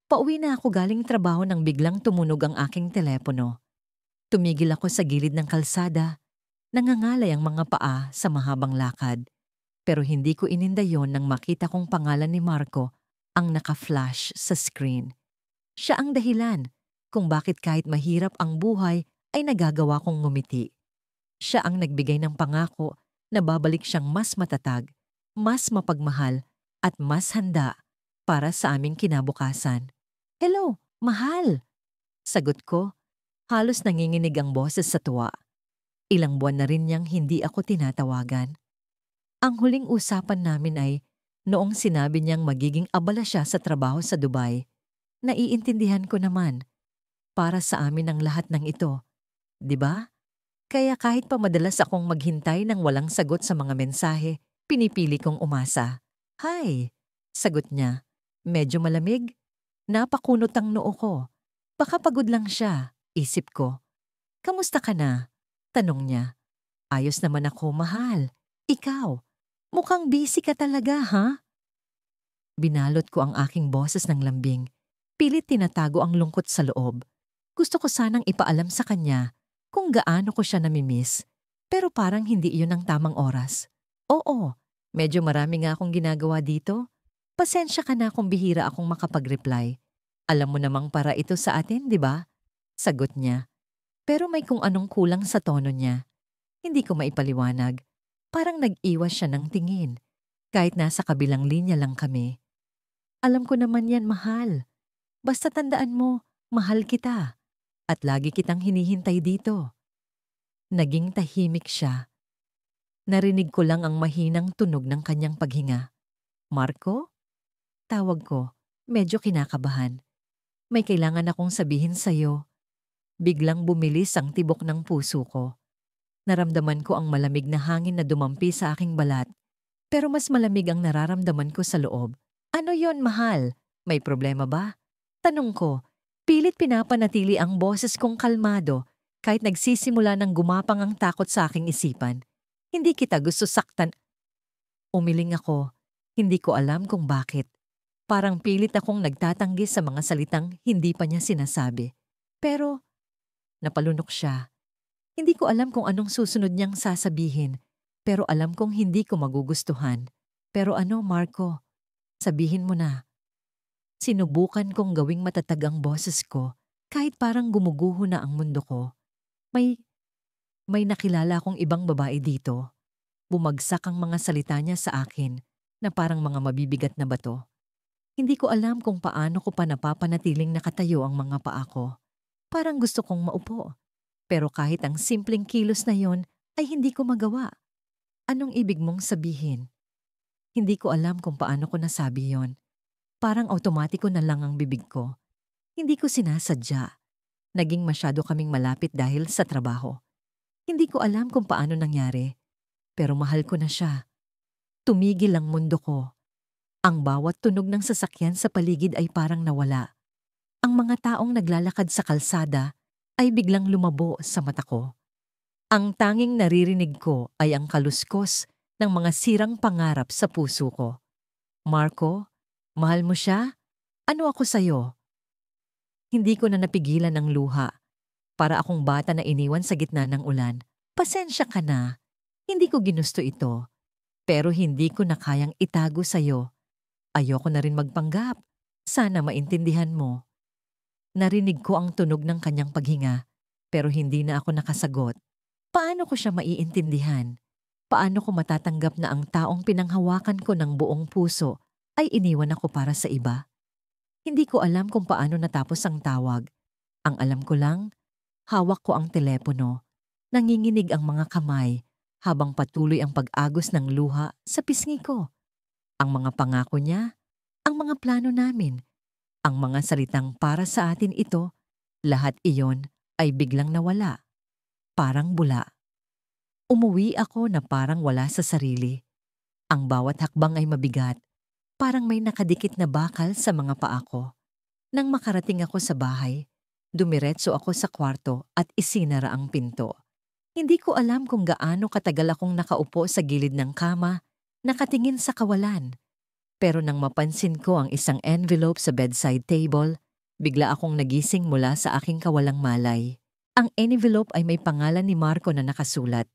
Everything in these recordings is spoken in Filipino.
Pauwi na ako galing trabaho nang biglang tumunog ang aking telepono. Tumigil ako sa gilid ng kalsada, nangangalay ang mga paa sa mahabang lakad. Pero hindi ko ininda yon nang makita kong pangalan ni Marco ang naka-flash sa screen. Siya ang dahilan kung bakit kahit mahirap ang buhay ay nagagawa kong ngumiti. Siya ang nagbigay ng pangako na babalik siyang mas matatag, mas mapagmahal at mas handa para sa aming kinabukasan. "Hello, mahal!" Sagot ko, halos nanginginig ang boses sa tuwa. Ilang buwan na rin niyang hindi ako tinatawagan. Ang huling usapan namin ay noong sinabi niyang magiging abala siya sa trabaho sa Dubai. Naiintindihan ko naman, para sa amin ang lahat ng ito, 'di ba? Kaya kahit pa madalas akong maghintay ng walang sagot sa mga mensahe, pinipili kong umasa. "Hi," sagot niya. Medyo malamig. Napakunot ang noo ko. Baka pagod lang siya, isip ko. "Kamusta ka na?" tanong niya. "Ayos naman ako, mahal. Ikaw? Mukhang busy ka talaga, ha?" Binalot ko ang aking boses ng lambing. Pilit tinatago ang lungkot sa loob. Gusto ko sanang ipaalam sa kanya kung gaano ko siya namimiss. Pero parang hindi iyon ang tamang oras. "Oo, medyo marami nga akong ginagawa dito. Pasensya ka na kung bihira akong makapag-reply. Alam mo namang para ito sa atin, di ba?" Sagot niya. Pero may kung anong kulang sa tono niya. Hindi ko maipaliwanag. Parang nag-iwas siya ng tingin. Kahit nasa kabilang linya lang kami. "Alam ko naman yan, mahal. Basta tandaan mo, mahal kita. At lagi kitang hinihintay dito." Naging tahimik siya. Narinig ko lang ang mahinang tunog ng kanyang paghinga. "Marco?" Tawag ko. Medyo kinakabahan. "May kailangan akong sabihin sa'yo." Biglang bumilis ang tibok ng puso ko. Naramdaman ko ang malamig na hangin na dumampi sa aking balat. Pero mas malamig ang nararamdaman ko sa loob. "Ano yon, mahal? May problema ba?" Tanong ko. Pilit pinapanatili ang boses kong kalmado kahit nagsisimula ng gumapang ang takot sa aking isipan. "Hindi kita gusto saktan." Umiling ako. Hindi ko alam kung bakit. Parang pilit akong nagtatanggi sa mga salitang hindi pa niya sinasabi. Pero napalunok siya. Hindi ko alam kung anong susunod niyang sasabihin, pero alam kong hindi ko magugustuhan. "Pero ano, Marco? Sabihin mo na." Sinubukan kong gawing matatag ang boses ko kahit parang gumuguho na ang mundo ko. May, may nakilala akong ibang babae dito. Bumagsak ang mga salita niya sa akin na parang mga mabibigat na bato. Hindi ko alam kung paano ko pa napapanatiling nakatayo ang mga paa ko. Parang gusto kong maupo. Pero kahit ang simpleng kilos na yon ay hindi ko magawa. "Anong ibig mong sabihin?" Hindi ko alam kung paano ko nasabi yon. Parang automatiko na lang ang bibig ko. Hindi ko sinasadya. Naging masyado kaming malapit dahil sa trabaho. Hindi ko alam kung paano nangyari. Pero mahal ko na siya. Tumigil ang mundo ko. Ang bawat tunog ng sasakyan sa paligid ay parang nawala. Ang mga taong naglalakad sa kalsada ay biglang lumabo sa mata ko. Ang tanging naririnig ko ay ang kaluskos ng mga sirang pangarap sa puso ko. "Marco, mahal mo siya? Ano ako sa'yo?" Hindi ko na napigilan ng luha. Para akong bata na iniwan sa gitna ng ulan. "Pasensya ka na. Hindi ko ginusto ito. Pero hindi ko na kayang itago sa'yo. Ayoko na rin magpanggap. Sana maintindihan mo." Narinig ko ang tunog ng kanyang paghinga, pero hindi na ako nakasagot. Paano ko siya maiintindihan? Paano ko matatanggap na ang taong pinanghawakan ko ng buong puso ay iniwan ako para sa iba? Hindi ko alam kung paano natapos ang tawag. Ang alam ko lang, hawak ko ang telepono. Nanginginig ang mga kamay habang patuloy ang pag-agos ng luha sa pisngi ko. Ang mga pangako niya, ang mga plano namin, ang mga salitang para sa atin ito, lahat iyon ay biglang nawala. Parang bula. Umuwi ako na parang wala sa sarili. Ang bawat hakbang ay mabigat, parang may nakadikit na bakal sa mga paa ko. Nang makarating ako sa bahay, dumiretso ako sa kwarto at isinara ang pinto. Hindi ko alam kung gaano katagal akong nakaupo sa gilid ng kama, nakatingin sa kawalan. Pero nang mapansin ko ang isang envelope sa bedside table, bigla akong nagising mula sa aking kawalang malay. Ang envelope ay may pangalan ni Marco na nakasulat.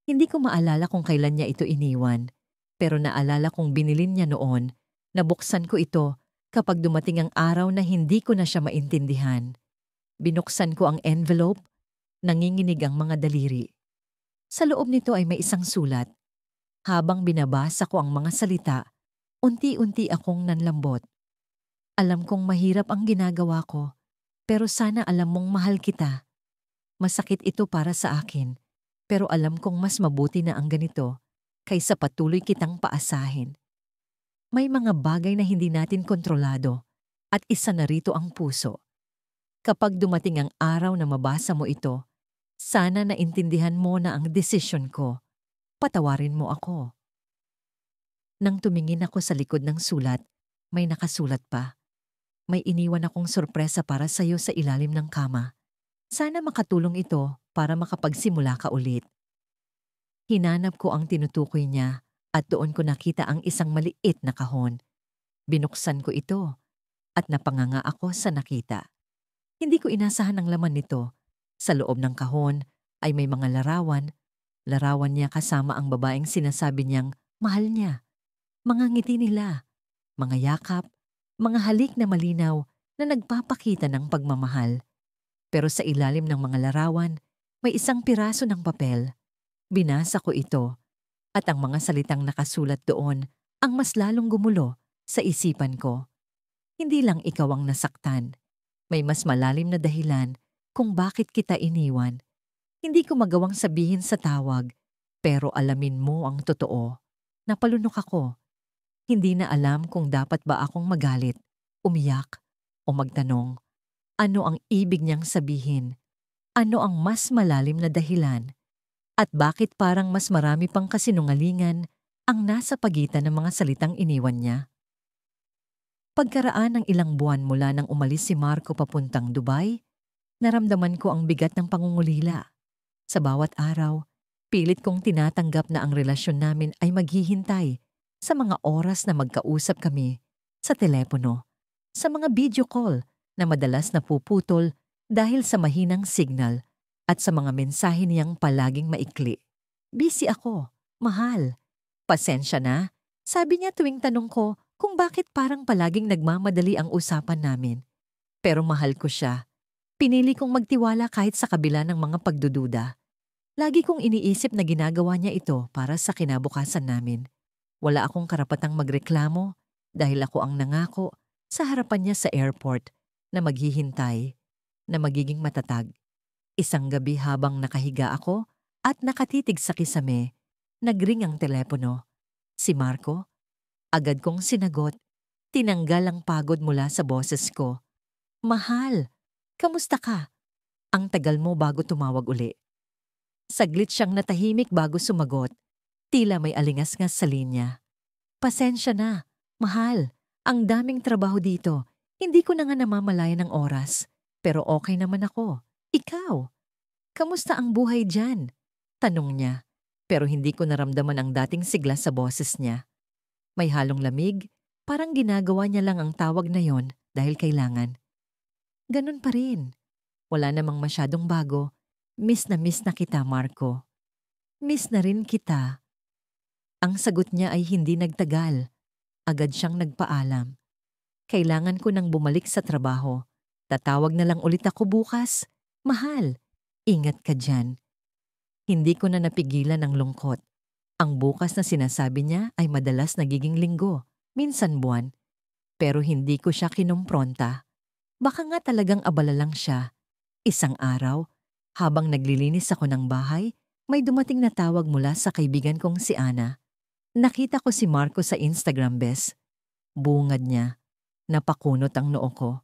Hindi ko maalala kung kailan niya ito iniwan, pero naalala kong binilin niya noon. Nabuksan ko ito kapag dumating ang araw na hindi ko na siya maintindihan. Binuksan ko ang envelope, nanginginig ang mga daliri. Sa loob nito ay may isang sulat. Habang binabasa ko ang mga salita, unti-unti akong nanlambot. Alam kong mahirap ang ginagawa ko, pero sana alam mong mahal kita. Masakit ito para sa akin, pero alam kong mas mabuti na ang ganito kaysa patuloy kitang paasahin. May mga bagay na hindi natin kontrolado at isa na rito ang puso. Kapag dumating ang araw na mabasa mo ito, sana naintindihan mo na ang desisyon ko. Patawarin mo ako. Nang tumingin ako sa likod ng sulat, may nakasulat pa. May iniwan akong sorpresa para sa iyo sa ilalim ng kama. Sana makatulong ito para makapagsimula ka ulit. Hinanap ko ang tinutukoy niya at doon ko nakita ang isang maliit na kahon. Binuksan ko ito at napanganga ako sa nakita. Hindi ko inasahan ang laman nito. Sa loob ng kahon ay may mga larawan. Larawan niya kasama ang babaeng sinasabi niyang mahal niya. Mga ngiti nila, mga yakap, mga halik na malinaw na nagpapakita ng pagmamahal. Pero sa ilalim ng mga larawan, may isang piraso ng papel. Binasa ko ito at ang mga salitang nakasulat doon ang mas lalong gumulo sa isipan ko. Hindi lang ikaw ang nasaktan. May mas malalim na dahilan kung bakit kita iniwan. Hindi ko magawang sabihin sa tawag, pero alamin mo ang totoo. Napalunok ako. Hindi na alam kung dapat ba akong magalit, umiyak, o magtanong. Ano ang ibig niyang sabihin? Ano ang mas malalim na dahilan? At bakit parang mas marami pang kasinungalingan ang nasa pagitan ng mga salitang iniwan niya? Pagkaraan ng ilang buwan mula nang umalis si Marco papuntang Dubai, naramdaman ko ang bigat ng pangungulila. Sa bawat araw, pilit kong tinatanggap na ang relasyon namin ay maghihintay sa mga oras na magkausap kami sa telepono, sa mga video call na madalas napuputol dahil sa mahinang signal at sa mga mensahe niyang palaging maikli. Busy ako, mahal. Pasensya na, sabi niya tuwing tanong ko kung bakit parang palaging nagmamadali ang usapan namin. Pero mahal ko siya. Pinili kong magtiwala kahit sa kabila ng mga pagdududa. Lagi kong iniisip na ginagawa niya ito para sa kinabukasan namin. Wala akong karapatang magreklamo dahil ako ang nangako sa harapan niya sa airport na maghihintay, na magiging matatag. Isang gabi habang nakahiga ako at nakatitig sa kisame, nagring ang telepono. Si Marco. Agad kong sinagot. Tinanggal ang pagod mula sa boses ko. Mahal, kamusta ka? Ang tagal mo bago tumawag uli. Saglit siyang natahimik bago sumagot. Tila may alingas-ngas sa linya. Pasensya na, mahal. Ang daming trabaho dito. Hindi ko na nga namamalayan ng oras. Pero okay naman ako. Ikaw? Kamusta ang buhay dyan? Tanong niya. Pero hindi ko naramdaman ang dating sigla sa boses niya. May halong lamig, parang ginagawa niya lang ang tawag na yon dahil kailangan. Ganun pa rin. Wala namang masyadong bago. Miss na kita, Marco. Miss na rin kita. Ang sagot niya ay hindi nagtagal. Agad siyang nagpaalam. Kailangan ko nang bumalik sa trabaho. Tatawag na lang ulit ako bukas. Mahal, ingat ka dyan. Hindi ko na napigilan ang lungkot. Ang bukas na sinasabi niya ay madalas nagiging linggo, minsan buwan. Pero hindi ko siya kinumpronta. Baka nga talagang abala lang siya. Isang araw, habang naglilinis ako ng bahay, may dumating na tawag mula sa kaibigan kong si Ana. Nakita ko si Marco sa Instagram, bes. Bungad niya. Napakunot ang noo ko.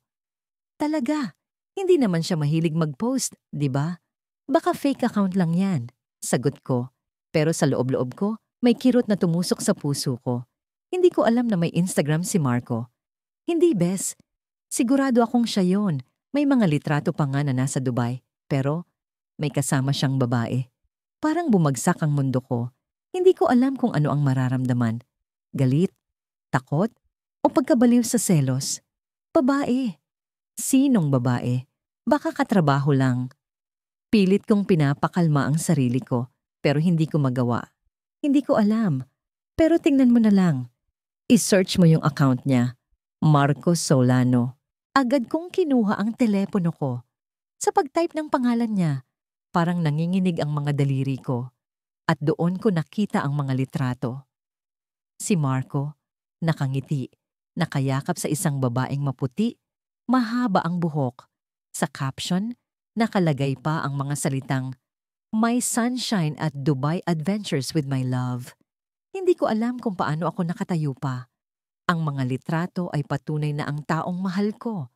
Talaga, hindi naman siya mahilig mag-post, di ba? Baka fake account lang yan, sagot ko. Pero sa loob-loob ko, may kirot na tumusok sa puso ko. Hindi ko alam na may Instagram si Marco. Hindi, bes. Sigurado akong siya yon. May mga litrato pa nga na nasa Dubai. Pero may kasama siyang babae. Parang bumagsak ang mundo ko. Hindi ko alam kung ano ang mararamdaman. Galit? Takot? O pagkabaliw sa selos? Babae. Sinong babae? Baka katrabaho lang. Pilit kong pinapakalma ang sarili ko, pero hindi ko magawa. Hindi ko alam. Pero tingnan mo na lang. I-search mo yung account niya. Marcos Solano. Agad kong kinuha ang telepono ko. Sa pag-type ng pangalan niya, parang nanginginig ang mga daliri ko. At doon ko nakita ang mga litrato. Si Marco, nakangiti, nakayakap sa isang babaeng maputi, mahaba ang buhok. Sa caption, nakalagay pa ang mga salitang, "My sunshine at Dubai adventures with my love." Hindi ko alam kung paano ako nakatayo pa. Ang mga litrato ay patunay na ang taong mahal ko,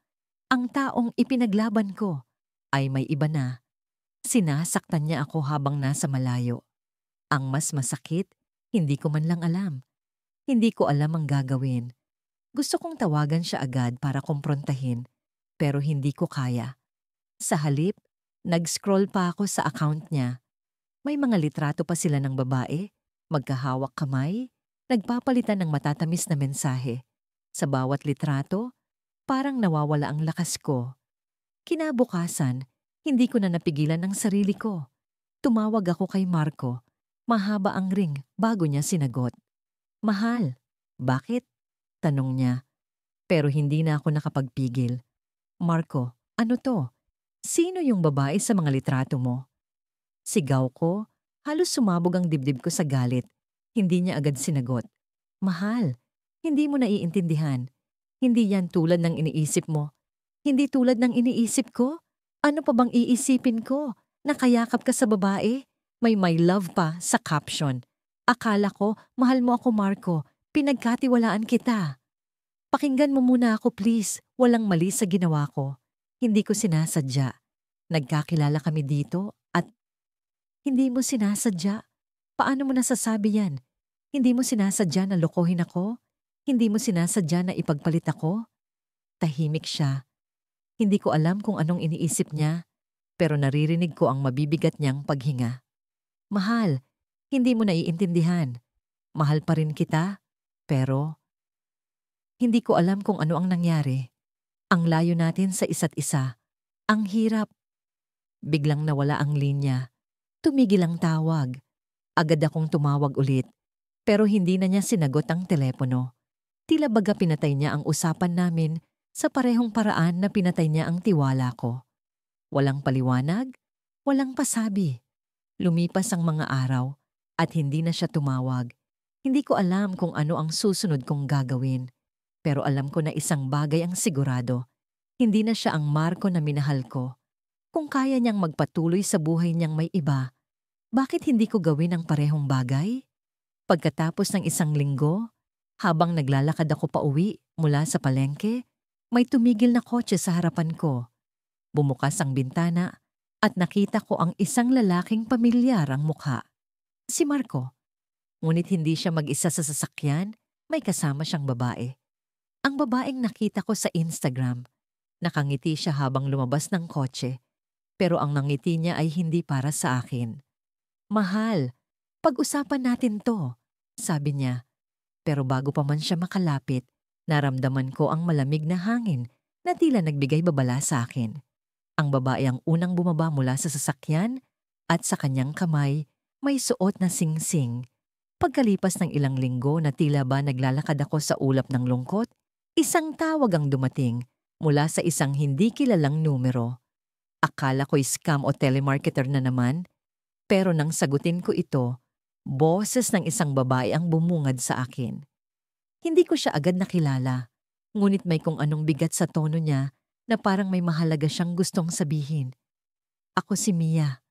ang taong ipinaglaban ko, ay may iba na. Sinasaktan niya ako habang nasa malayo. Ang mas masakit, hindi ko man lang alam. Hindi ko alam ang gagawin. Gusto kong tawagan siya agad para kumprontahin, pero hindi ko kaya. Sa halip, nag-scroll pa ako sa account niya. May mga litrato pa sila ng babae, magkahawak kamay, nagpapalitan ng matatamis na mensahe. Sa bawat litrato, parang nawawala ang lakas ko. Kinabukasan, hindi ko na napigilan ang sarili ko. Tumawag ako kay Marco. Mahaba ang ring bago niya sinagot. "Mahal." "Bakit?" tanong niya. Pero hindi na ako nakapagpigil. "Marco, ano to? Sino yung babae sa mga litrato mo?" Sigaw ko, halos sumabog ang dibdib ko sa galit. Hindi niya agad sinagot. "Mahal, hindi mo naiintindihan. Hindi yan tulad ng iniisip mo. Hindi tulad ng iniisip ko? Ano pa bang iisipin ko? Nakayakap ka sa babae? May my love pa sa caption. Akala ko, mahal mo ako Marco. Pinagkatiwalaan kita." "Pakinggan mo muna ako please. Walang mali sa ginawa ko. Hindi ko sinasadya. Nagkakilala kami dito at..." "Hindi mo sinasadya? Paano mo nasasabi yan? Hindi mo sinasadya na lokohin ako? Hindi mo sinasadya na ipagpalit ako?" Tahimik siya. Hindi ko alam kung anong iniisip niya, pero naririnig ko ang mabibigat niyang paghinga. "Mahal, hindi mo naiintindihan. Mahal pa rin kita, pero..." Hindi ko alam kung ano ang nangyari. Ang layo natin sa isa't isa. Ang hirap. Biglang nawala ang linya. Tumigil ang tawag. Agad akong tumawag ulit, pero hindi na niya sinagot ang telepono. Tila baga pinatay niya ang usapan namin sa parehong paraan na pinatay niya ang tiwala ko. Walang paliwanag, walang pasabi. Lumipas ang mga araw at hindi na siya tumawag. Hindi ko alam kung ano ang susunod kong gagawin. Pero alam ko na isang bagay ang sigurado. Hindi na siya ang Marco na minahal ko. Kung kaya niyang magpatuloy sa buhay niyang may iba, bakit hindi ko gawin ang parehong bagay? Pagkatapos ng isang linggo, habang naglalakad ako pauwi mula sa palengke, may tumigil na kotse sa harapan ko. Bumukas ang bintana at nakita ko ang isang lalaking pamilyar ang mukha. Si Marco. Ngunit hindi siya mag-isa sa sasakyan, may kasama siyang babae. Ang babaeng nakita ko sa Instagram. Nakangiti siya habang lumabas ng kotse, pero ang nangiti niya ay hindi para sa akin. "Mahal, pag-usapan natin to," sabi niya. Pero bago pa man siya makalapit, naramdaman ko ang malamig na hangin na tila nagbigay babala sa akin. Ang babae ang unang bumaba mula sa sasakyan at sa kanyang kamay may suot na singsing. Pagkalipas ng ilang linggo na tila ba naglalakad ako sa ulap ng lungkot, isang tawag ang dumating mula sa isang hindi kilalang numero. Akala ko'y scam o telemarketer na naman, pero nang sagutin ko ito, boses ng isang babae ang bumungad sa akin. Hindi ko siya agad nakilala, ngunit may kung anong bigat sa tono niya na parang may mahalaga siyang gustong sabihin. "Ako si Mia,"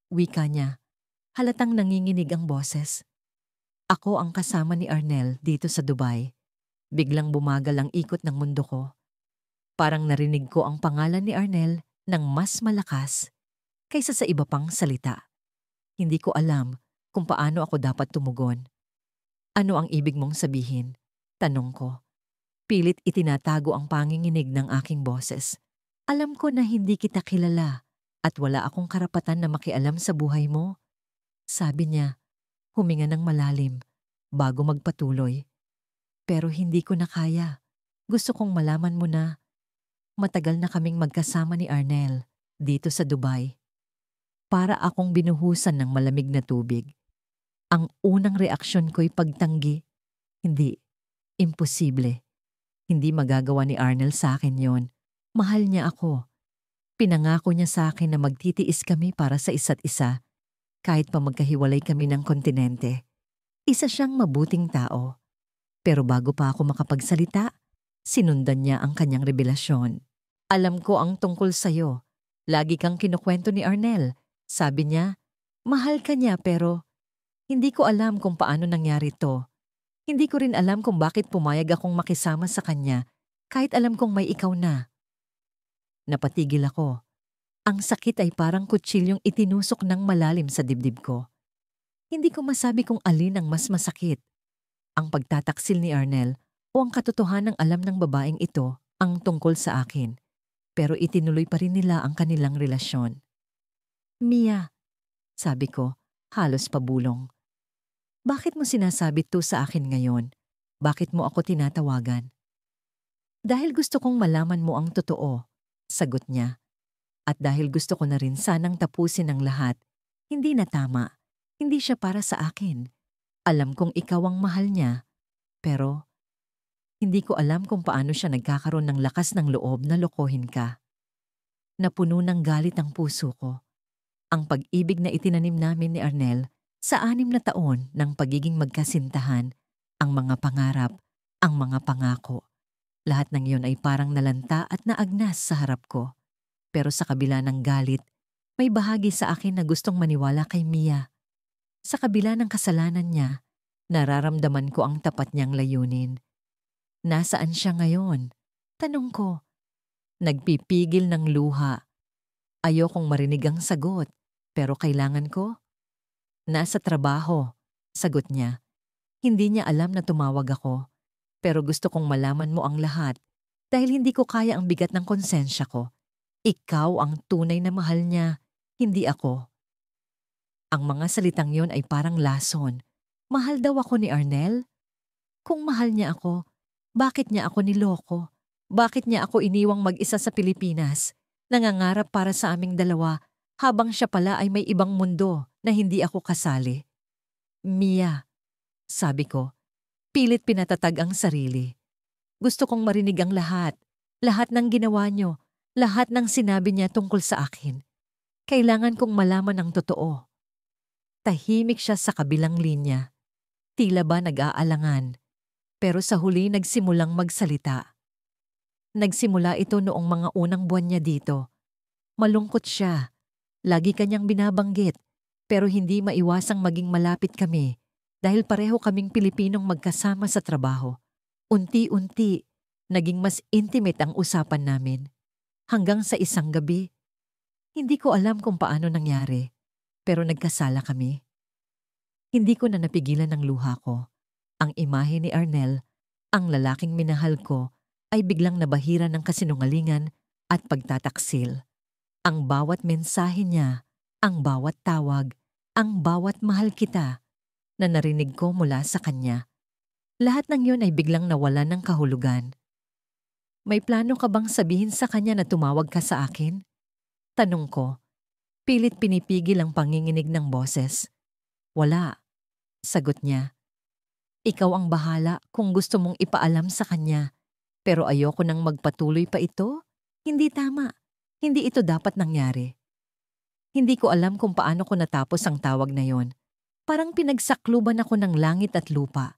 wika niya. Halatang nanginginig ang boses. "Ako ang kasama ni Arnel dito sa Dubai." Biglang bumagal ang ikot ng mundo ko. Parang narinig ko ang pangalan ni Arnel ng mas malakas kaysa sa iba pang salita. Hindi ko alam kung paano ako dapat tumugon. "Ano ang ibig mong sabihin?" tanong ko. Pilit itinatago ang panginginig ng aking boses. "Alam ko na hindi kita kilala at wala akong karapatan na makialam sa buhay mo," sabi niya. Huminga ng malalim bago magpatuloy. Pero hindi ko na kaya. Gusto kong malaman mo na matagal na kaming magkasama ni Arnel dito sa Dubai. Para akong binuhusan ng malamig na tubig. Ang unang reaksyon ko'y pagtanggi. Hindi, imposible. Hindi magagawa ni Arnel sa akin yon. Mahal niya ako. Pinangako niya sa akin na magtitiis kami para sa isa't isa, kahit pa magkahiwalay kami ng kontinente. Isa siyang mabuting tao. Pero bago pa ako makapagsalita, sinundan niya ang kanyang revelasyon. Alam ko ang tungkol sa'yo. Lagi kang kinukwento ni Arnel. Sabi niya, mahal ka niya pero hindi ko alam kung paano nangyari to. Hindi ko rin alam kung bakit pumayag akong makisama sa kanya kahit alam kong may ikaw na. Napatigil ako. Ang sakit ay parang kutsilyong itinusok ng malalim sa dibdib ko. Hindi ko masabi kung alin ang mas masakit. Ang pagtataksil ni Arnel o ang katotohanang alam ng babaeng ito ang tungkol sa akin. Pero itinuloy pa rin nila ang kanilang relasyon. Mia, sabi ko, halos pabulong. Bakit mo sinasabi to sa akin ngayon? Bakit mo ako tinatawagan? Dahil gusto kong malaman mo ang totoo, sagot niya. At dahil gusto ko na rin sanang tapusin ang lahat, hindi na tama. Hindi siya para sa akin. Alam kong ikaw ang mahal niya, pero hindi ko alam kung paano siya nagkakaroon ng lakas ng loob na lokohin ka. Napuno ng galit ang puso ko. Ang pag-ibig na itinanim namin ni Arnel sa 6 na taon ng pagiging magkasintahan, ang mga pangarap, ang mga pangako. Lahat ng iyon ay parang nalanta at naagnas sa harap ko. Pero sa kabila ng galit, may bahagi sa akin na gustong maniwala kay Mia. Sa kabila ng kasalanan niya, nararamdaman ko ang tapat niyang layunin. Nasaan siya ngayon? Tanong ko. Nagpipigil ng luha. Ayokong marinig ang sagot. Pero kailangan ko? Nasa trabaho, sagot niya. Hindi niya alam na tumawag ako. Pero gusto kong malaman mo ang lahat dahil hindi ko kaya ang bigat ng konsensya ko. Ikaw ang tunay na mahal niya, hindi ako. Ang mga salitang yon ay parang lason. Mahal daw ako ni Arnel? Kung mahal niya ako, bakit niya ako niloko? Bakit niya ako iniwang mag-isa sa Pilipinas? Nangangarap para sa aming dalawa habang siya pala ay may ibang mundo na hindi ako kasali. Mia, sabi ko, pilit pinatatag ang sarili. Gusto kong marinig ang lahat. Lahat ng ginawa niyo, lahat ng sinabi niya tungkol sa akin. Kailangan kong malaman ang totoo. Tahimik siya sa kabilang linya. Tila ba nag-aalangan. Pero sa huli nagsimulang magsalita. Nagsimula ito noong mga unang buwan niya dito. Malungkot siya. Lagi kanyang binabanggit. Pero hindi maiwasang maging malapit kami dahil pareho kaming Pilipinong magkasama sa trabaho. Unti-unti, naging mas intimate ang usapan namin. Hanggang sa isang gabi, hindi ko alam kung paano nangyari, pero nagkasala kami. Hindi ko na napigilan ng luha ko. Ang imahe ni Arnel, ang lalaking minahal ko, ay biglang nabahira ng kasinungalingan at pagtataksil. Ang bawat mensahe niya, ang bawat tawag, ang bawat mahal kita na narinig ko mula sa kanya. Lahat ng yun ay biglang nawalan ng kahulugan. May plano ka bang sabihin sa kanya na tumawag ka sa akin? Tanong ko. Pilit pinipigil ang panginginig ng boses. Wala. Sagot niya. Ikaw ang bahala kung gusto mong ipaalam sa kanya. Pero ayoko nang magpatuloy pa ito. Hindi tama. Hindi ito dapat nangyari. Hindi ko alam kung paano ko natapos ang tawag na yon. Parang pinagsakluban ako ng langit at lupa.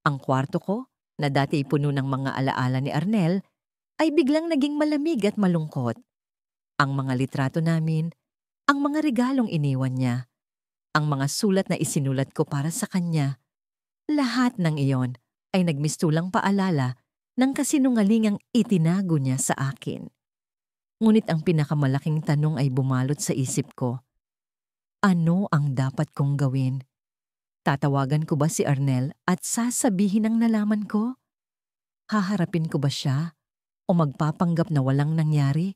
Ang kwarto ko, na dati puno ng mga alaala ni Arnel, ay biglang naging malamig at malungkot. Ang mga litrato namin, ang mga regalong iniwan niya, ang mga sulat na isinulat ko para sa kanya, lahat ng iyon ay nagmistulang paalala ng kasinungalingang itinago niya sa akin. Ngunit ang pinakamalaking tanong ay bumalot sa isip ko. Ano ang dapat kong gawin? Tatawagan ko ba si Arnel at sasabihin ang nalaman ko? Haharapin ko ba siya o magpapanggap na walang nangyari?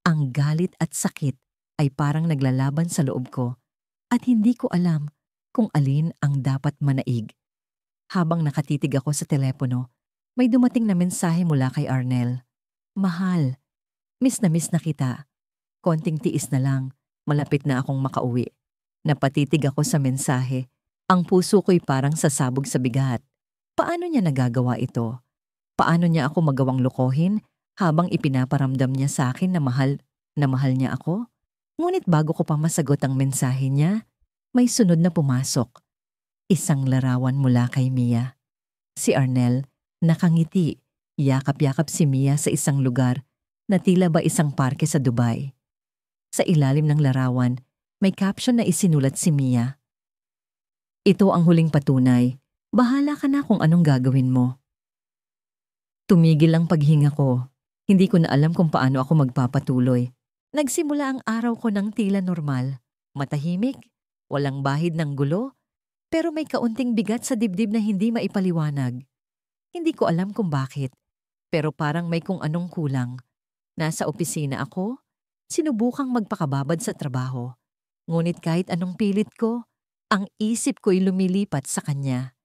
Ang galit at sakit ay parang naglalaban sa loob ko at hindi ko alam kung alin ang dapat manaig. Habang nakatitig ako sa telepono, may dumating na mensahe mula kay Arnel. Mahal, miss na kita. Konting tiis na lang, malapit na akong makauwi. Napatitig ako sa mensahe. Ang puso ko'y parang sasabog sa bigat. Paano niya nagagawa ito? Paano niya ako magawang lokohin habang ipinaparamdam niya sa akin na mahal niya ako? Ngunit bago ko pa masagot ang mensahe niya, may sunod na pumasok. Isang larawan mula kay Mia. Si Arnel, nakangiti, yakap-yakap si Mia sa isang lugar na tila ba isang parke sa Dubai. Sa ilalim ng larawan, may caption na isinulat si Mia. Ito ang huling patunay. Bahala ka na kung anong gagawin mo. Tumigil ang paghinga ko. Hindi ko na alam kung paano ako magpapatuloy. Nagsimula ang araw ko ng tila normal. Matahimik, walang bahid ng gulo, pero may kaunting bigat sa dibdib na hindi maipaliwanag. Hindi ko alam kung bakit, pero parang may kung anong kulang. Nasa opisina ako, sinubukang magpakababad sa trabaho. Ngunit kahit anong pilit ko, ang isip ko'y lumilipat sa kanya.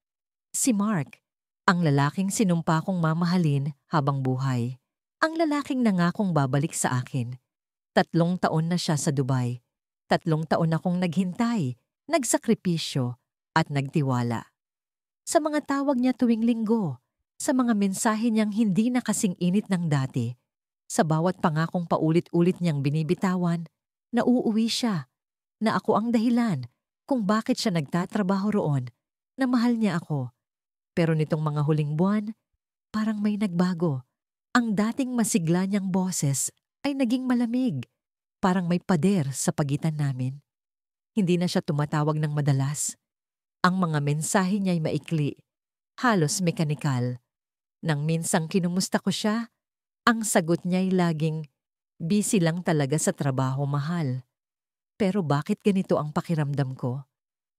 Si Mark, ang lalaking sinumpa kong mamahalin habang buhay. Ang lalaking nangakong babalik sa akin. 3 taon na siya sa Dubai. 3 taon akong naghintay, nagsakripisyo, at nagtiwala. Sa mga tawag niya tuwing linggo, sa mga mensahe niyang hindi na kasing init ng dati, sa bawat pangakong paulit-ulit niyang binibitawan, na uuwi siya, na ako ang dahilan kung bakit siya nagtatrabaho roon, na mahal niya ako. Pero nitong mga huling buwan, parang may nagbago. Ang dating masigla niyang boses ay naging malamig, parang may pader sa pagitan namin. Hindi na siya tumatawag ng madalas. Ang mga mensahe niya'y maikli, halos mekanikal. Nang minsang kinumusta ko siya, ang sagot niya'y laging, busy lang talaga sa trabaho, mahal. Pero bakit ganito ang pakiramdam ko?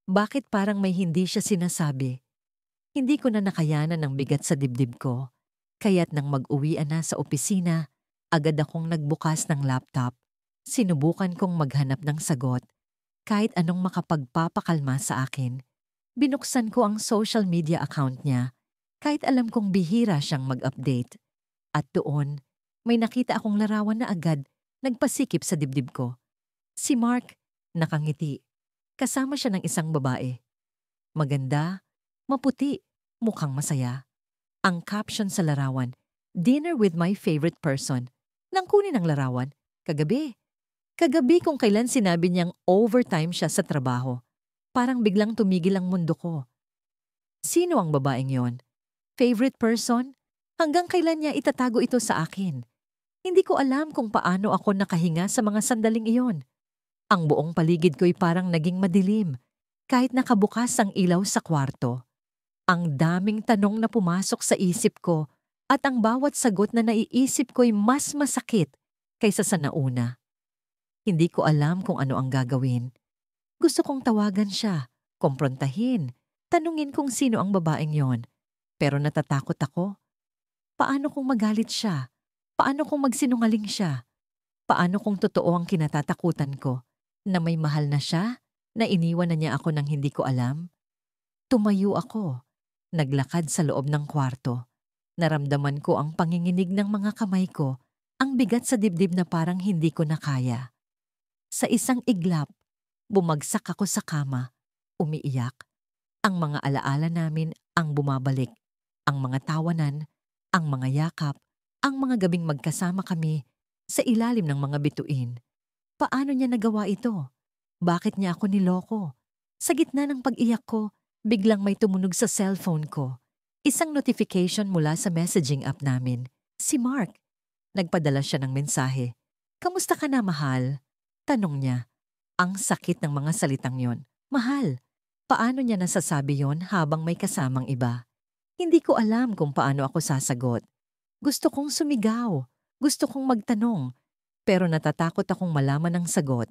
Bakit parang may hindi siya sinasabi? Hindi ko na nakayanan ng bigat sa dibdib ko. Kaya't nang mag-uwian na sa opisina, agad akong nagbukas ng laptop. Sinubukan kong maghanap ng sagot, kahit anong makapagpapakalma sa akin. Binuksan ko ang social media account niya, kahit alam kong bihira siyang mag-update. At doon, may nakita akong larawan na agad nagpasikip sa dibdib ko. Si Mark, nakangiti. Kasama siya ng isang babae. Maganda, maputi, mukhang masaya. Ang caption sa larawan, dinner with my favorite person. Nang kunin ang larawan, kagabi. Kagabi kung kailan sinabi niyang overtime siya sa trabaho. Parang biglang tumigil ang mundo ko. Sino ang babaeng yon? Favorite person? Hanggang kailan niya itatago ito sa akin? Hindi ko alam kung paano ako nakahinga sa mga sandaling iyon. Ang buong paligid ko'y parang naging madilim, kahit nakabukas ang ilaw sa kwarto. Ang daming tanong na pumasok sa isip ko at ang bawat sagot na naiisip ko'y mas masakit kaysa sa nauna. Hindi ko alam kung ano ang gagawin. Gusto kong tawagan siya, kumprontahin, tanungin kung sino ang babaeng yon. Pero natatakot ako. Paano kung magalit siya? Paano kung magsinungaling siya? Paano kung totoo ang kinatatakutan ko? Na may mahal na siya? Na iniwan na niya ako nang hindi ko alam? Tumayo ako. Naglakad sa loob ng kwarto. Naramdaman ko ang panginginig ng mga kamay ko, ang bigat sa dibdib na parang hindi ko na kaya. Sa isang iglap, bumagsak ako sa kama, umiiyak. Ang mga alaala namin ang bumabalik. Ang mga tawanan, ang mga yakap, ang mga gabing magkasama kami sa ilalim ng mga bituin. Paano niya nagawa ito? Bakit niya ako niloko? Sa gitna ng pag-iyak ko, biglang may tumunog sa cellphone ko. Isang notification mula sa messaging app namin. Si Mark. Nagpadala siya ng mensahe. Kamusta ka na, mahal? Tanong niya. Ang sakit ng mga salitang yon. Mahal. Paano niya nasasabi yon habang may kasamang iba? Hindi ko alam kung paano ako sasagot. Gusto kong sumigaw. Gusto kong magtanong. Pero natatakot akong malaman ang sagot.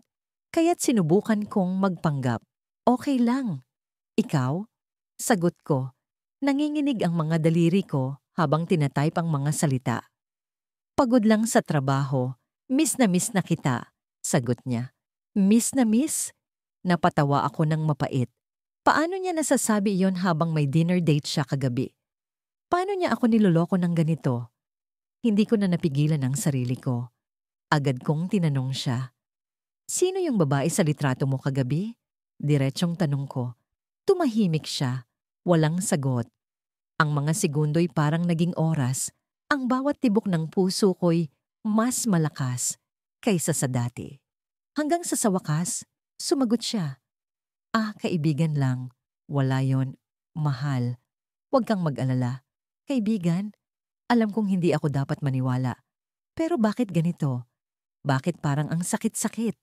Kaya't sinubukan kong magpanggap. Okay lang. Ikaw? Sagot ko. Nanginginig ang mga daliri ko habang tinatype ang mga salita. Pagod lang sa trabaho. Miss na kita. Sagot niya. Miss na miss? Napatawa ako ng mapait. Paano niya nasasabi iyon habang may dinner date siya kagabi? Paano niya ako niloloko ng ganito? Hindi ko na napigilan ang sarili ko. Agad kong tinanong siya. Sino yung babae sa litrato mo kagabi? Diretsyong tanong ko. Tumahimik siya. Walang sagot. Ang mga segundo'y parang naging oras. Ang bawat tibok ng puso ko'y mas malakas kaysa sa dati. Hanggang sa wakas, sumagot siya. Kaibigan lang. Wala yon. Mahal. Huwag kang mag-alala. Kaibigan, alam kong hindi ako dapat maniwala. Pero bakit ganito? Bakit parang ang sakit-sakit?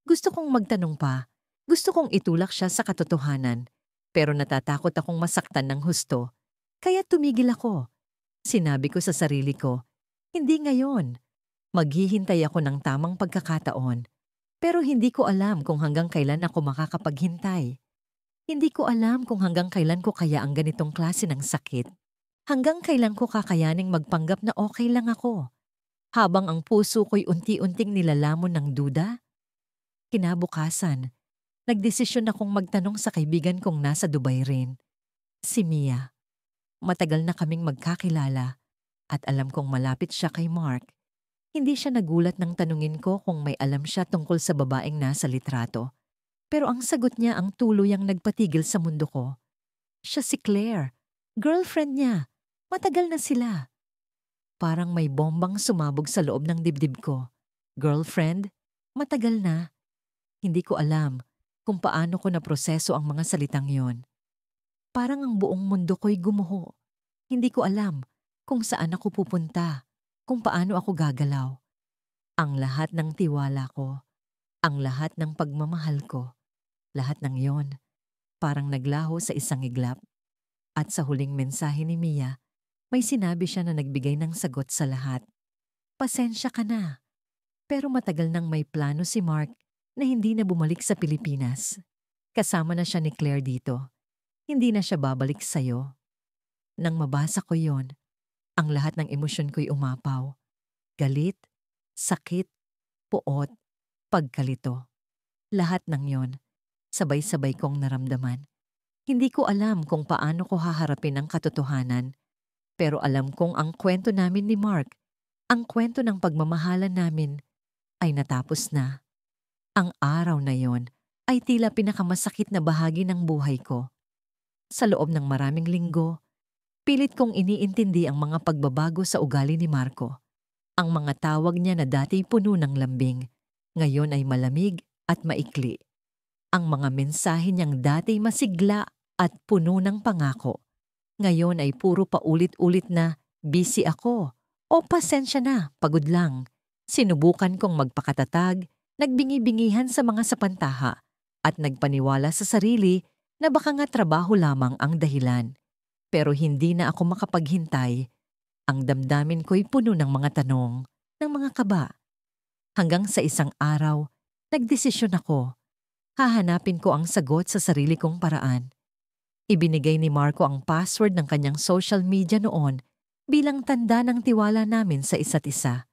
Gusto kong magtanong pa. Gusto kong itulak siya sa katotohanan. Pero natatakot akong masaktan ng husto. Kaya tumigil ako. Sinabi ko sa sarili ko, hindi ngayon. Maghihintay ako ng tamang pagkakataon. Pero hindi ko alam kung hanggang kailan ako makakapaghintay. Hindi ko alam kung hanggang kailan ko kaya ang ganitong klase ng sakit. Hanggang kailan ko kakayaning magpanggap na okay lang ako. Habang ang puso ko'y unti-unting nilalamon ng duda. Kinabukasan, nagdesisyon akong magtanong sa kaibigan kong nasa Dubai rin. Si Mia. Matagal na kaming magkakilala at alam kong malapit siya kay Mark. Hindi siya nagulat nang tanungin ko kung may alam siya tungkol sa babaeng nasa litrato. Pero ang sagot niya ang tuluyang nagpatigil sa mundo ko. Siya si Claire, girlfriend niya. Matagal na sila. Parang may bombang sumabog sa loob ng dibdib ko. Girlfriend? Matagal na. Hindi ko alam kung paano ko naproseso ang mga salitang yon. Parang ang buong mundo ko'y gumuho. Hindi ko alam kung saan ako pupunta, kung paano ako gagalaw. Ang lahat ng tiwala ko, ang lahat ng pagmamahal ko, lahat ng yon, parang naglaho sa isang iglap. At sa huling mensahe ni Mia, may sinabi siya na nagbigay ng sagot sa lahat. Pasensya ka na. Pero matagal nang may plano si Mark na hindi na bumalik sa Pilipinas. Kasama na siya ni Claire dito. Hindi na siya babalik sa'yo. Nang mabasa ko yon, ang lahat ng emosyon ko'y umapaw. Galit, sakit, puot, pagkalito. Lahat ng yon, sabay-sabay kong naramdaman. Hindi ko alam kung paano ko haharapin ang katotohanan. Pero alam kong ang kwento namin ni Mark, ang kwento ng pagmamahalan namin, ay natapos na. Ang araw na yon ay tila pinakamasakit na bahagi ng buhay ko. Sa loob ng maraming linggo, pilit kong iniintindi ang mga pagbabago sa ugali ni Marco. Ang mga tawag niya na dati puno ng lambing, ngayon ay malamig at maikli. Ang mga mensahe niyang dati masigla at puno ng pangako, ngayon ay puro paulit-ulit na busy ako o pasensya na, pagod lang. Sinubukan kong magpakatatag, nagbingi-bingihan sa mga sapantaha at nagpaniwala sa sarili na baka nga trabaho lamang ang dahilan. Pero hindi na ako makapaghintay. Ang damdamin ko'y puno ng mga tanong, ng mga kaba. Hanggang sa isang araw, nagdesisyon ako. Hahanapin ko ang sagot sa sarili kong paraan. Ibinigay ni Marco ang password ng kanyang social media noon bilang tanda ng tiwala namin sa isa't isa.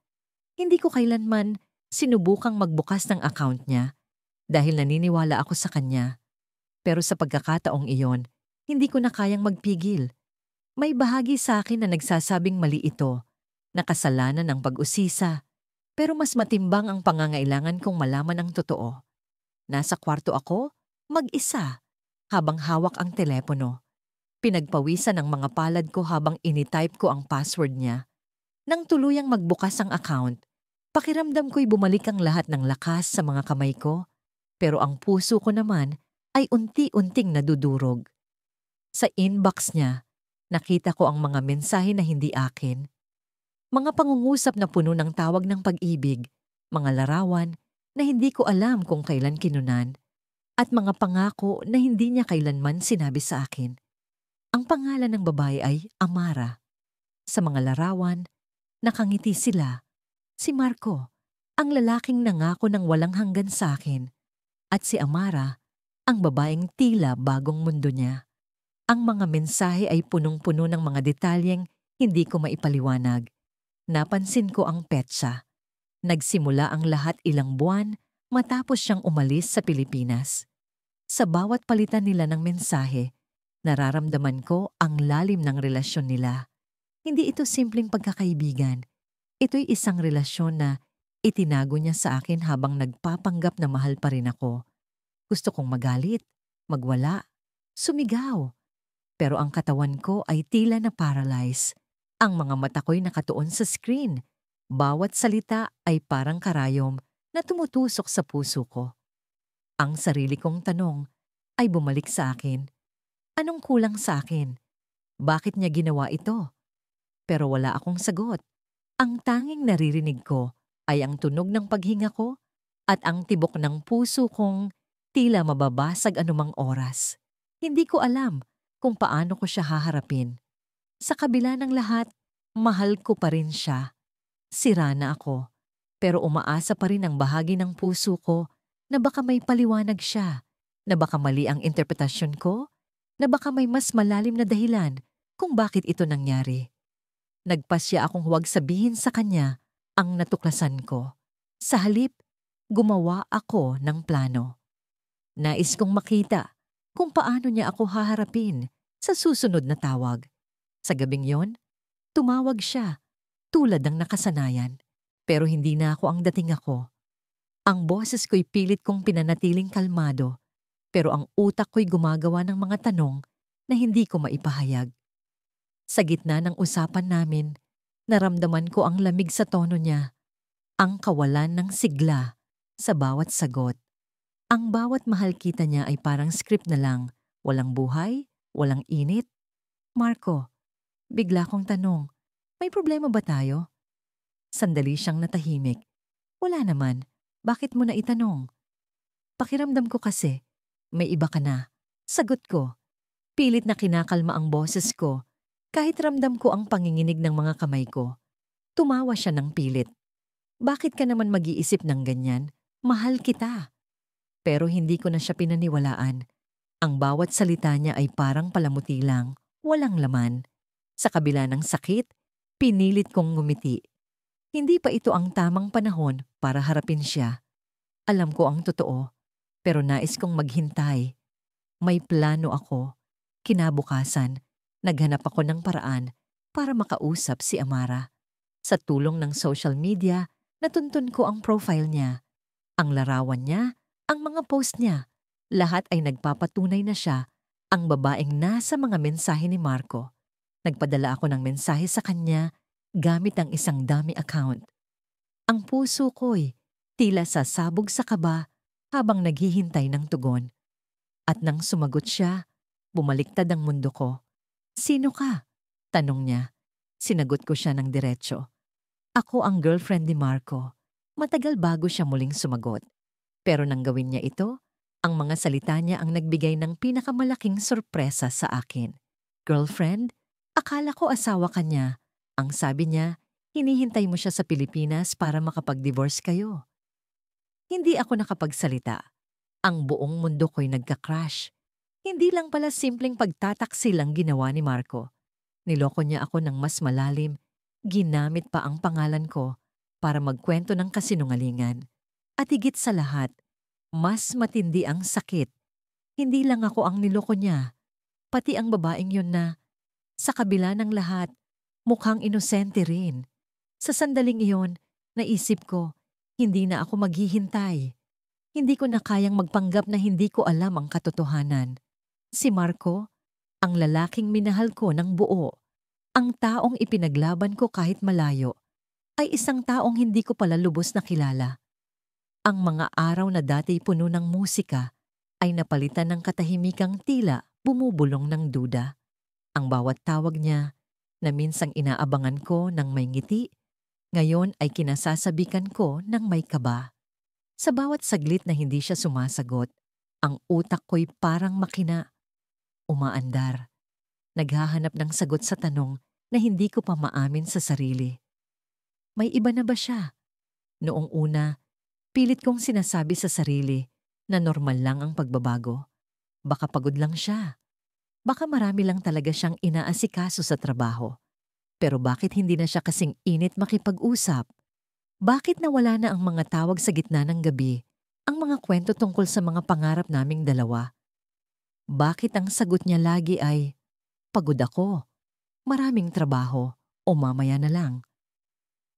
Hindi ko kailanman sinubukang magbukas ng account niya dahil naniniwala ako sa kanya. Pero sa pagkakataong iyon, hindi ko na kayang magpigil. May bahagi sa akin na nagsasabing mali ito, na kasalanan ng pag-usisa, pero mas matimbang ang pangangailangan kong malaman ang totoo. Nasa kwarto ako, mag-isa, habang hawak ang telepono. Pinagpawisan ang mga palad ko habang initype ko ang password niya. Nang tuluyang magbukas ang account, pakiramdam ko'y bumalik ang lahat ng lakas sa mga kamay ko, pero ang puso ko naman ay unti-unting nadudurog. Sa inbox niya, nakita ko ang mga mensahe na hindi akin. Mga pangungusap na puno ng tawag ng pag-ibig, mga larawan na hindi ko alam kung kailan kinunan, at mga pangako na hindi niya kailanman sinabi sa akin. Ang pangalan ng babae ay Amara. Sa mga larawan, nakangiti sila. Si Marco, ang lalaking nangako ng walang hanggan sa akin. At si Amara, ang babaeng tila bagong mundo niya. Ang mga mensahe ay punong-puno ng mga detalyeng hindi ko maipaliwanag. Napansin ko ang petsa. Nagsimula ang lahat ilang buwan matapos siyang umalis sa Pilipinas. Sa bawat palitan nila ng mensahe, nararamdaman ko ang lalim ng relasyon nila. Hindi ito simpleng pagkakaibigan. Ito'y isang relasyon na itinago niya sa akin habang nagpapanggap na mahal pa rin ako. Gusto kong magalit, magwala, sumigaw. Pero ang katawan ko ay tila na paralyze. Ang mga mata ko'y nakatuon sa screen. Bawat salita ay parang karayom na tumutusok sa puso ko. Ang sarili kong tanong ay bumalik sa akin. Anong kulang sa akin? Bakit niya ginawa ito? Pero wala akong sagot. Ang tanging naririnig ko ay ang tunog ng paghinga ko at ang tibok ng puso kong tila mababasag anumang oras. Hindi ko alam kung paano ko siya haharapin. Sa kabila ng lahat, mahal ko pa rin siya. Sira na ako, pero umaasa pa rin ang bahagi ng puso ko na baka may paliwanag siya, na baka mali ang interpretasyon ko, na baka may mas malalim na dahilan kung bakit ito nangyari. Nagpasya akong huwag sabihin sa kanya ang natuklasan ko. Sa halip, gumawa ako ng plano. Nais kong makita kung paano niya ako haharapin sa susunod na tawag. Sa gabing yon, tumawag siya tulad ng nakasanayan. Pero hindi na ako ang dating ako. Ang boses ko'y pilit kong pinanatiling kalmado, pero ang utak ko'y gumagawa ng mga tanong na hindi ko maipahayag. Sa gitna ng usapan namin, naramdaman ko ang lamig sa tono niya, ang kawalan ng sigla sa bawat sagot. Ang bawat mahal kita niya ay parang script na lang, walang buhay, walang init. Marco, bigla kong tanong, may problema ba tayo? Sandali siyang natahimik. Wala naman, bakit mo na itanong? Pakiramdam ko kasi, may iba ka na. Sagot ko, pilit na kinakalma ang boses ko. Kahit ramdam ko ang panginginig ng mga kamay ko, tumawa siya ng pilit. Bakit ka naman mag-iisip ng ganyan? Mahal kita. Pero hindi ko na siya pinaniwalaan. Ang bawat salita niya ay parang palamuti lang, walang laman. Sa kabila ng sakit, pinilit kong ngumiti. Hindi pa ito ang tamang panahon para harapin siya. Alam ko ang totoo, pero nais kong maghintay. May plano ako. Kinabukasan, naghanap ako ng paraan para makausap si Amara. Sa tulong ng social media, natuntun ko ang profile niya. Ang larawan niya, ang mga post niya, lahat ay nagpapatunay na siya ang babaeng nasa mga mensahe ni Marco. Nagpadala ako ng mensahe sa kanya gamit ang isang dummy account. Ang puso ko'y tila sasabog sa kaba habang naghihintay ng tugon. At nang sumagot siya, bumaliktad ang mundo ko. Sino ka? Tanong niya. Sinagot ko siya ng diretsyo. Ako ang girlfriend ni Marco. Matagal bago siya muling sumagot. Pero nang gawin niya ito, ang mga salita niya ang nagbigay ng pinakamalaking sorpresa sa akin. Girlfriend? Akala ko asawa ka niya. Ang sabi niya, hinihintay mo siya sa Pilipinas para makapag-divorce kayo. Hindi ako nakapagsalita. Ang buong mundo ko'y nagka-crash. Hindi lang pala simpleng pagtataksil ang ginawa ni Marco. Niloko niya ako ng mas malalim. Ginamit pa ang pangalan ko para magkwento ng kasinungalingan. At higit sa lahat, mas matindi ang sakit. Hindi lang ako ang niloko niya, pati ang babaeng yun na, sa kabila ng lahat, mukhang inosente rin. Sa sandaling iyon, naisip ko, hindi na ako maghihintay. Hindi ko na kayang magpanggap na hindi ko alam ang katotohanan. Si Marco, ang lalaking minahal ko ng buo, ang taong ipinaglaban ko kahit malayo, ay isang taong hindi ko pala lubos na kilala. Ang mga araw na dati puno ng musika ay napalitan ng katahimikang tila bumubulong ng duda. Ang bawat tawag niya na minsang inaabangan ko ng may ngiti, ngayon ay kinasasabikan ko ng may kaba. Sa bawat saglit na hindi siya sumasagot, ang utak ko'y parang makina. Umaandar. Naghahanap ng sagot sa tanong na hindi ko pa maamin sa sarili. May iba na ba siya? Noong una, pilit kong sinasabi sa sarili na normal lang ang pagbabago. Baka pagod lang siya. Baka marami lang talaga siyang inaasikaso sa trabaho. Pero bakit hindi na siya kasing init makipag-usap? Bakit nawala na ang mga tawag sa gitna ng gabi, ang mga kwento tungkol sa mga pangarap naming dalawa? Bakit ang sagot niya lagi ay, "Pagod ako, maraming trabaho, o mamaya na lang."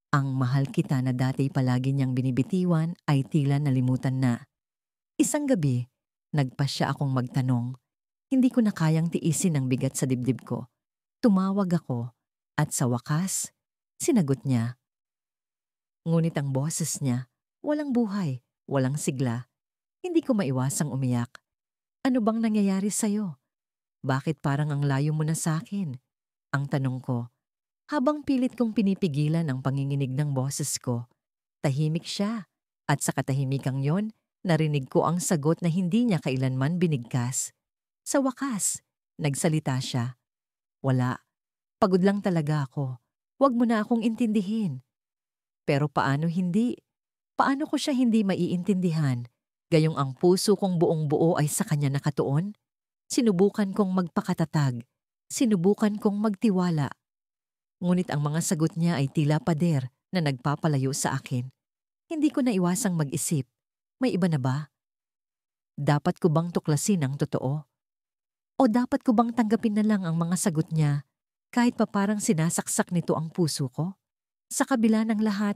Ang mahal kita na dati palagi niyang binibitiwan ay tila nalimutan na. Isang gabi, nagpasya akong magtanong. Hindi ko na kayang tiisin ang bigat sa dibdib ko. Tumawag ako at sa wakas, sinagot niya. Ngunit ang boses niya, walang buhay, walang sigla. Hindi ko maiwasang umiyak. Ano bang nangyayari sa'yo? Bakit parang ang layo mo na sa'kin? Ang tanong ko, habang pilit kong pinipigilan ang panginginig ng boses ko. Tahimik siya. At sa katahimikang yon, narinig ko ang sagot na hindi niya kailanman binigkas. Sa wakas, nagsalita siya. Wala. Pagod lang talaga ako. Huwag mo na akong intindihin. Pero paano hindi? Paano ko siya hindi maiintindihan? Gayong ang puso kong buong-buo ay sa kanya nakatuon? Sinubukan kong magpakatatag. Sinubukan kong magtiwala. Ngunit ang mga sagot niya ay tila pader na nagpapalayo sa akin. Hindi ko naiwasang mag-isip. May iba na ba? Dapat ko bang tuklasin ang totoo? O dapat ko bang tanggapin na lang ang mga sagot niya kahit pa parang sinasaksak nito ang puso ko? Sa kabila ng lahat,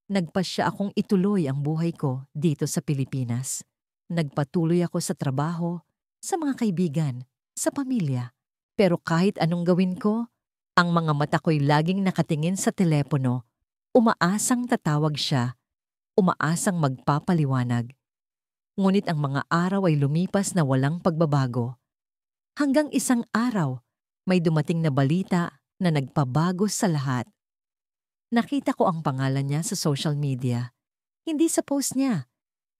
nagpasya akong ituloy ang buhay ko dito sa Pilipinas. Nagpatuloy ako sa trabaho, sa mga kaibigan, sa pamilya. Pero kahit anong gawin ko, ang mga mata ko'y laging nakatingin sa telepono. Umaasang tatawag siya, umaasang magpapaliwanag. Ngunit ang mga araw ay lumipas na walang pagbabago. Hanggang isang araw, may dumating na balita na nagpabago sa lahat. Nakita ko ang pangalan niya sa social media. Hindi sa post niya,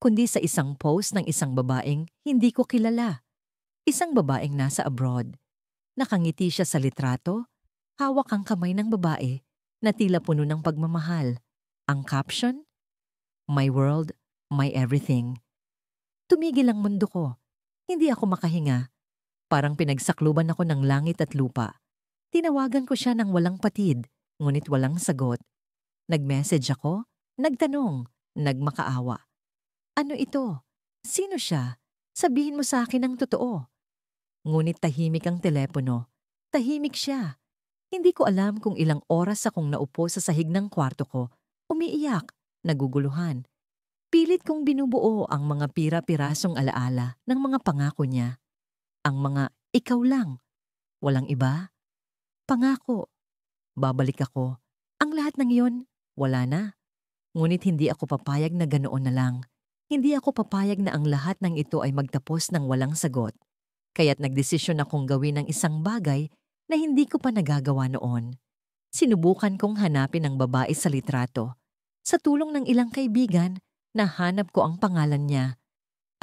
kundi sa isang post ng isang babaeng hindi ko kilala. Isang babaeng nasa abroad. Nakangiti siya sa litrato, hawak ang kamay ng babae na tila puno ng pagmamahal. Ang caption? My world, my everything. Tumigil ang mundo ko. Hindi ako makahinga. Parang pinagsakluban ako ng langit at lupa. Tinawagan ko siya ng walang patid, ngunit walang sagot. Nag-message ako, nagtanong, nagmakaawa. Ano ito? Sino siya? Sabihin mo sa akin ang totoo. Ngunit tahimik ang telepono. Tahimik siya. Hindi ko alam kung ilang oras akong naupo sa sahig ng kwarto ko, umiiyak, naguguluhan. Pilit kong binubuo ang mga pira-pirasong alaala ng mga pangako niya. Ang mga ikaw lang, walang iba. Pangako, babalik ako. Ang lahat ng iyon, wala na. Ngunit hindi ako papayag na ganoon na lang. Hindi ako papayag na ang lahat ng ito ay magtapos ng walang sagot. Kaya't nagdesisyon akong gawin ang isang bagay na hindi ko pa nagagawa noon. Sinubukan kong hanapin ang babae sa litrato. Sa tulong ng ilang kaibigan, nahanap ko ang pangalan niya.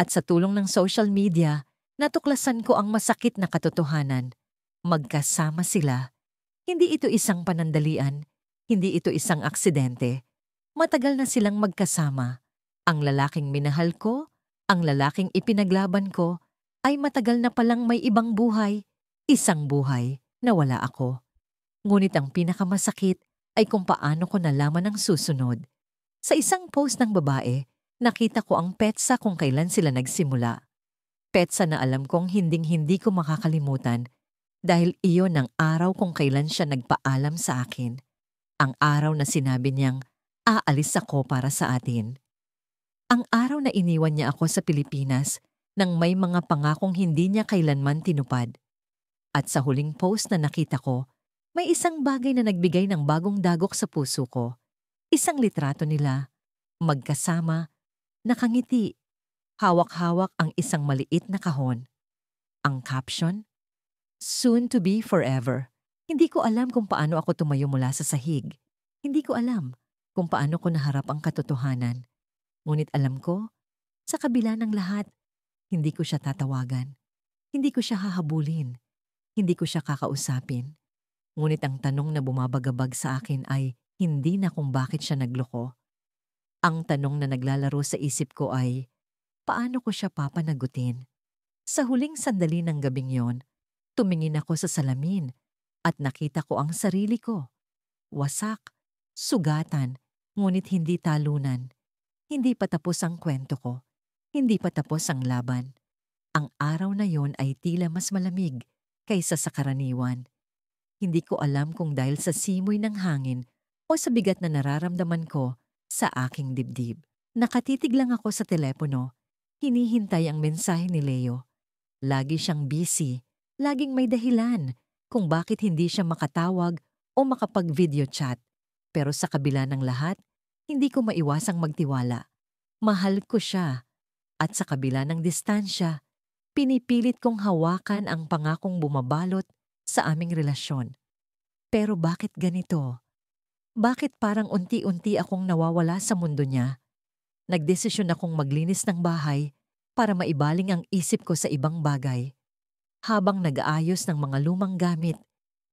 At sa tulong ng social media, natuklasan ko ang masakit na katotohanan. Magkasama sila. Hindi ito isang panandalian. Hindi ito isang aksidente. Matagal na silang magkasama. Ang lalaking minahal ko, ang lalaking ipinaglaban ko, ay matagal na palang may ibang buhay. Isang buhay na wala ako. Ngunit ang pinakamasakit ay kung paano ko nalaman ang susunod. Sa isang post ng babae, nakita ko ang petsa kung kailan sila nagsimula. Petsa na alam kong hinding-hindi ko makakalimutan dahil iyon ang araw kung kailan siya nagpaalam sa akin. Ang araw na sinabi niyang, aalis ako para sa atin. Ang araw na iniwan niya ako sa Pilipinas nang may mga pangakong hindi niya kailanman tinupad. At sa huling post na nakita ko, may isang bagay na nagbigay ng bagong dagok sa puso ko. Isang litrato nila, magkasama, nakangiti, hawak-hawak ang isang maliit na kahon. Ang caption, soon to be forever. Hindi ko alam kung paano ako tumayo mula sa sahig. Hindi ko alam kung paano ko naharap ang katotohanan. Ngunit alam ko, sa kabila ng lahat, hindi ko siya tatawagan. Hindi ko siya hahabulin. Hindi ko siya kakausapin. Ngunit ang tanong na bumabagabag sa akin ay hindi na kung bakit siya nagloko. Ang tanong na naglalaro sa isip ko ay, paano ko siya papanagutin? Sa huling sandali ng gabing yon, tumingin ako sa salamin at nakita ko ang sarili ko. Wasak, sugatan, ngunit hindi talunan. Hindi pa tapos ang kwento ko. Hindi pa tapos ang laban. Ang araw na yon ay tila mas malamig kaysa sa karaniwan. Hindi ko alam kung dahil sa simoy ng hangin o sa bigat na nararamdaman ko sa aking dibdib. Nakatitig lang ako sa telepono, hinihintay ang mensahe ni Leo. Lagi siyang busy, laging may dahilan kung bakit hindi siya makatawag o makapag-video chat. Pero sa kabila ng lahat, hindi ko maiwasang magtiwala. Mahal ko siya at sa kabila ng distansya, pinipilit kong hawakan ang pangakong bumabalot sa aming relasyon. Pero bakit ganito? Bakit parang unti-unti akong nawawala sa mundo niya? Nagdesisyon akong maglinis ng bahay para maibaling ang isip ko sa ibang bagay. Habang nag-aayos ng mga lumang gamit,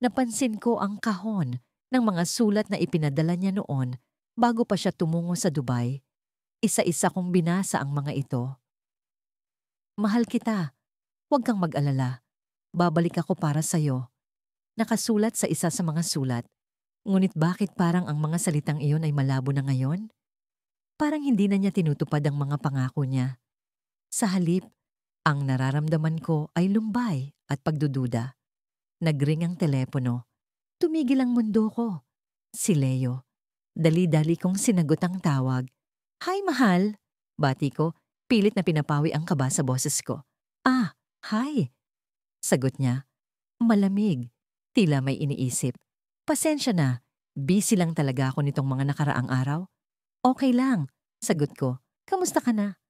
napansin ko ang kahon ng mga sulat na ipinadala niya noon bago pa siya tumungo sa Dubai. Isa-isa kong binasa ang mga ito. Mahal kita, huwag kang mag-alala. Babalik ako para sa'yo. Nakasulat sa isa sa mga sulat. Ngunit bakit parang ang mga salitang iyon ay malabo na ngayon? Parang hindi na niya tinutupad ang mga pangako niya. Sa halip, ang nararamdaman ko ay lumbay at pagdududa. Nagring ang telepono. Tumigil ang mundo ko. Si Leo. Dali-dali kong sinagot ang tawag. Hi, mahal! Bati ko, pilit na pinapawi ang kaba sa boses ko. Ah, hi! Sagot niya. Malamig. Tila may iniisip. Pasensya na. Busy lang talaga ako nitong mga nakaraang araw. Okay lang. Sagot ko. Kamusta ka na?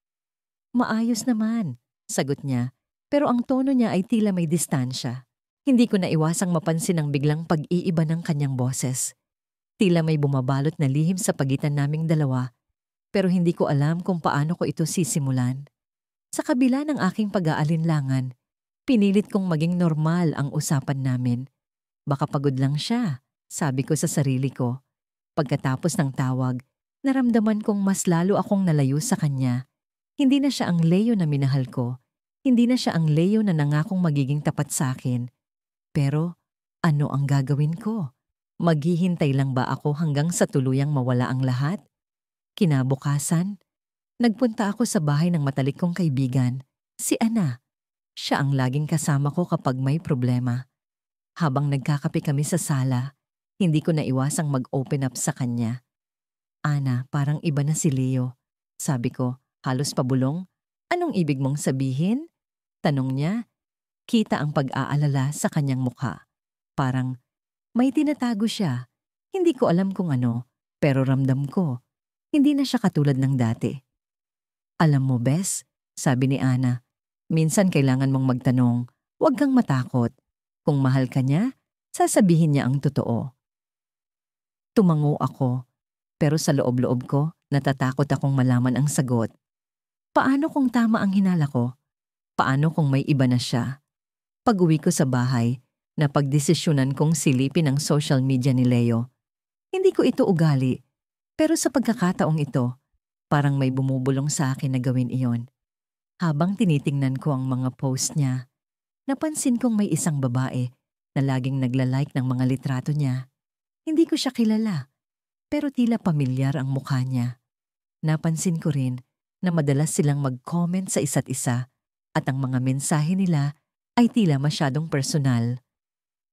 Maayos naman. Sagot niya. Pero ang tono niya ay tila may distansya. Hindi ko naiwasang mapansin ang biglang pag-iiba ng kanyang boses. Tila may bumabalot na lihim sa pagitan naming dalawa. Pero hindi ko alam kung paano ko ito sisimulan. Sa kabila ng aking pag-aalinlangan, pinilit kong maging normal ang usapan namin. Baka pagod lang siya, sabi ko sa sarili ko. Pagkatapos ng tawag, naramdaman kong mas lalo akong nalayo sa kanya. Hindi na siya ang Leo na minahal ko. Hindi na siya ang Leo na nangakong magiging tapat sa akin. Pero ano ang gagawin ko? Maghihintay lang ba ako hanggang sa tuluyang mawala ang lahat? Kinabukasan, nagpunta ako sa bahay ng matalik kong kaibigan, si Ana. Siya ang laging kasama ko kapag may problema. Habang nagkakape kami sa sala, hindi ko naiwasang mag-open up sa kanya. Ana, parang iba na si Leo. Sabi ko, halos pabulong. Anong ibig mong sabihin? Tanong niya. Kita ang pag-aalala sa kanyang mukha. Parang may tinatago siya. Hindi ko alam kung ano, pero ramdam ko. Hindi na siya katulad ng dati. Alam mo, Bes, sabi ni Ana, minsan kailangan mong magtanong, huwag kang matakot. Kung mahal ka niya, sasabihin niya ang totoo. Tumango ako, pero sa loob-loob ko, natatakot akong malaman ang sagot. Paano kung tama ang hinala ko? Paano kung may iba na siya? Pag-uwi ko sa bahay, napagdesisyonan kong silipin ang social media ni Leo. Hindi ko ito ugali, pero sa pagkakataong ito, parang may bumubulong sa akin na gawin iyon. Habang tinitingnan ko ang mga post niya, napansin kong may isang babae na laging nagla-like ng mga litrato niya. Hindi ko siya kilala, pero tila pamilyar ang mukha niya. Napansin ko rin na madalas silang mag-comment sa isa't isa at ang mga mensahe nila ay tila masyadong personal.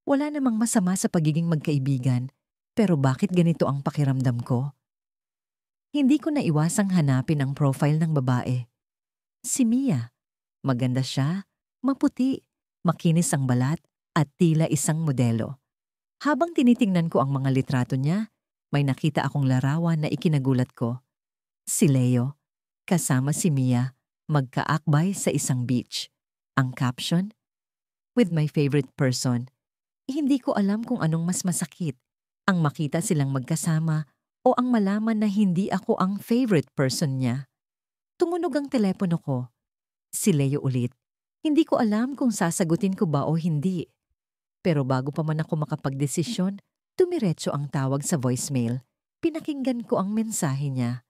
Wala namang masama sa pagiging magkaibigan, pero bakit ganito ang pakiramdam ko? Hindi ko naiwasang hanapin ang profile ng babae. Si Mia. Maganda siya, maputi, makinis ang balat at tila isang modelo. Habang tinitingnan ko ang mga litrato niya, may nakita akong larawan na ikinagulat ko. Si Leo, kasama si Mia, magkaakbay sa isang beach. Ang caption, "With my favorite person." Hindi ko alam kung anong mas masakit, ang makita silang magkasama o ang malaman na hindi ako ang favorite person niya. Tumunog ang telepono ko. Si Leo ulit. Hindi ko alam kung sasagutin ko ba o hindi. Pero bago pa man ako makapagdesisyon, tumiretso ang tawag sa voicemail. Pinakinggan ko ang mensahe niya.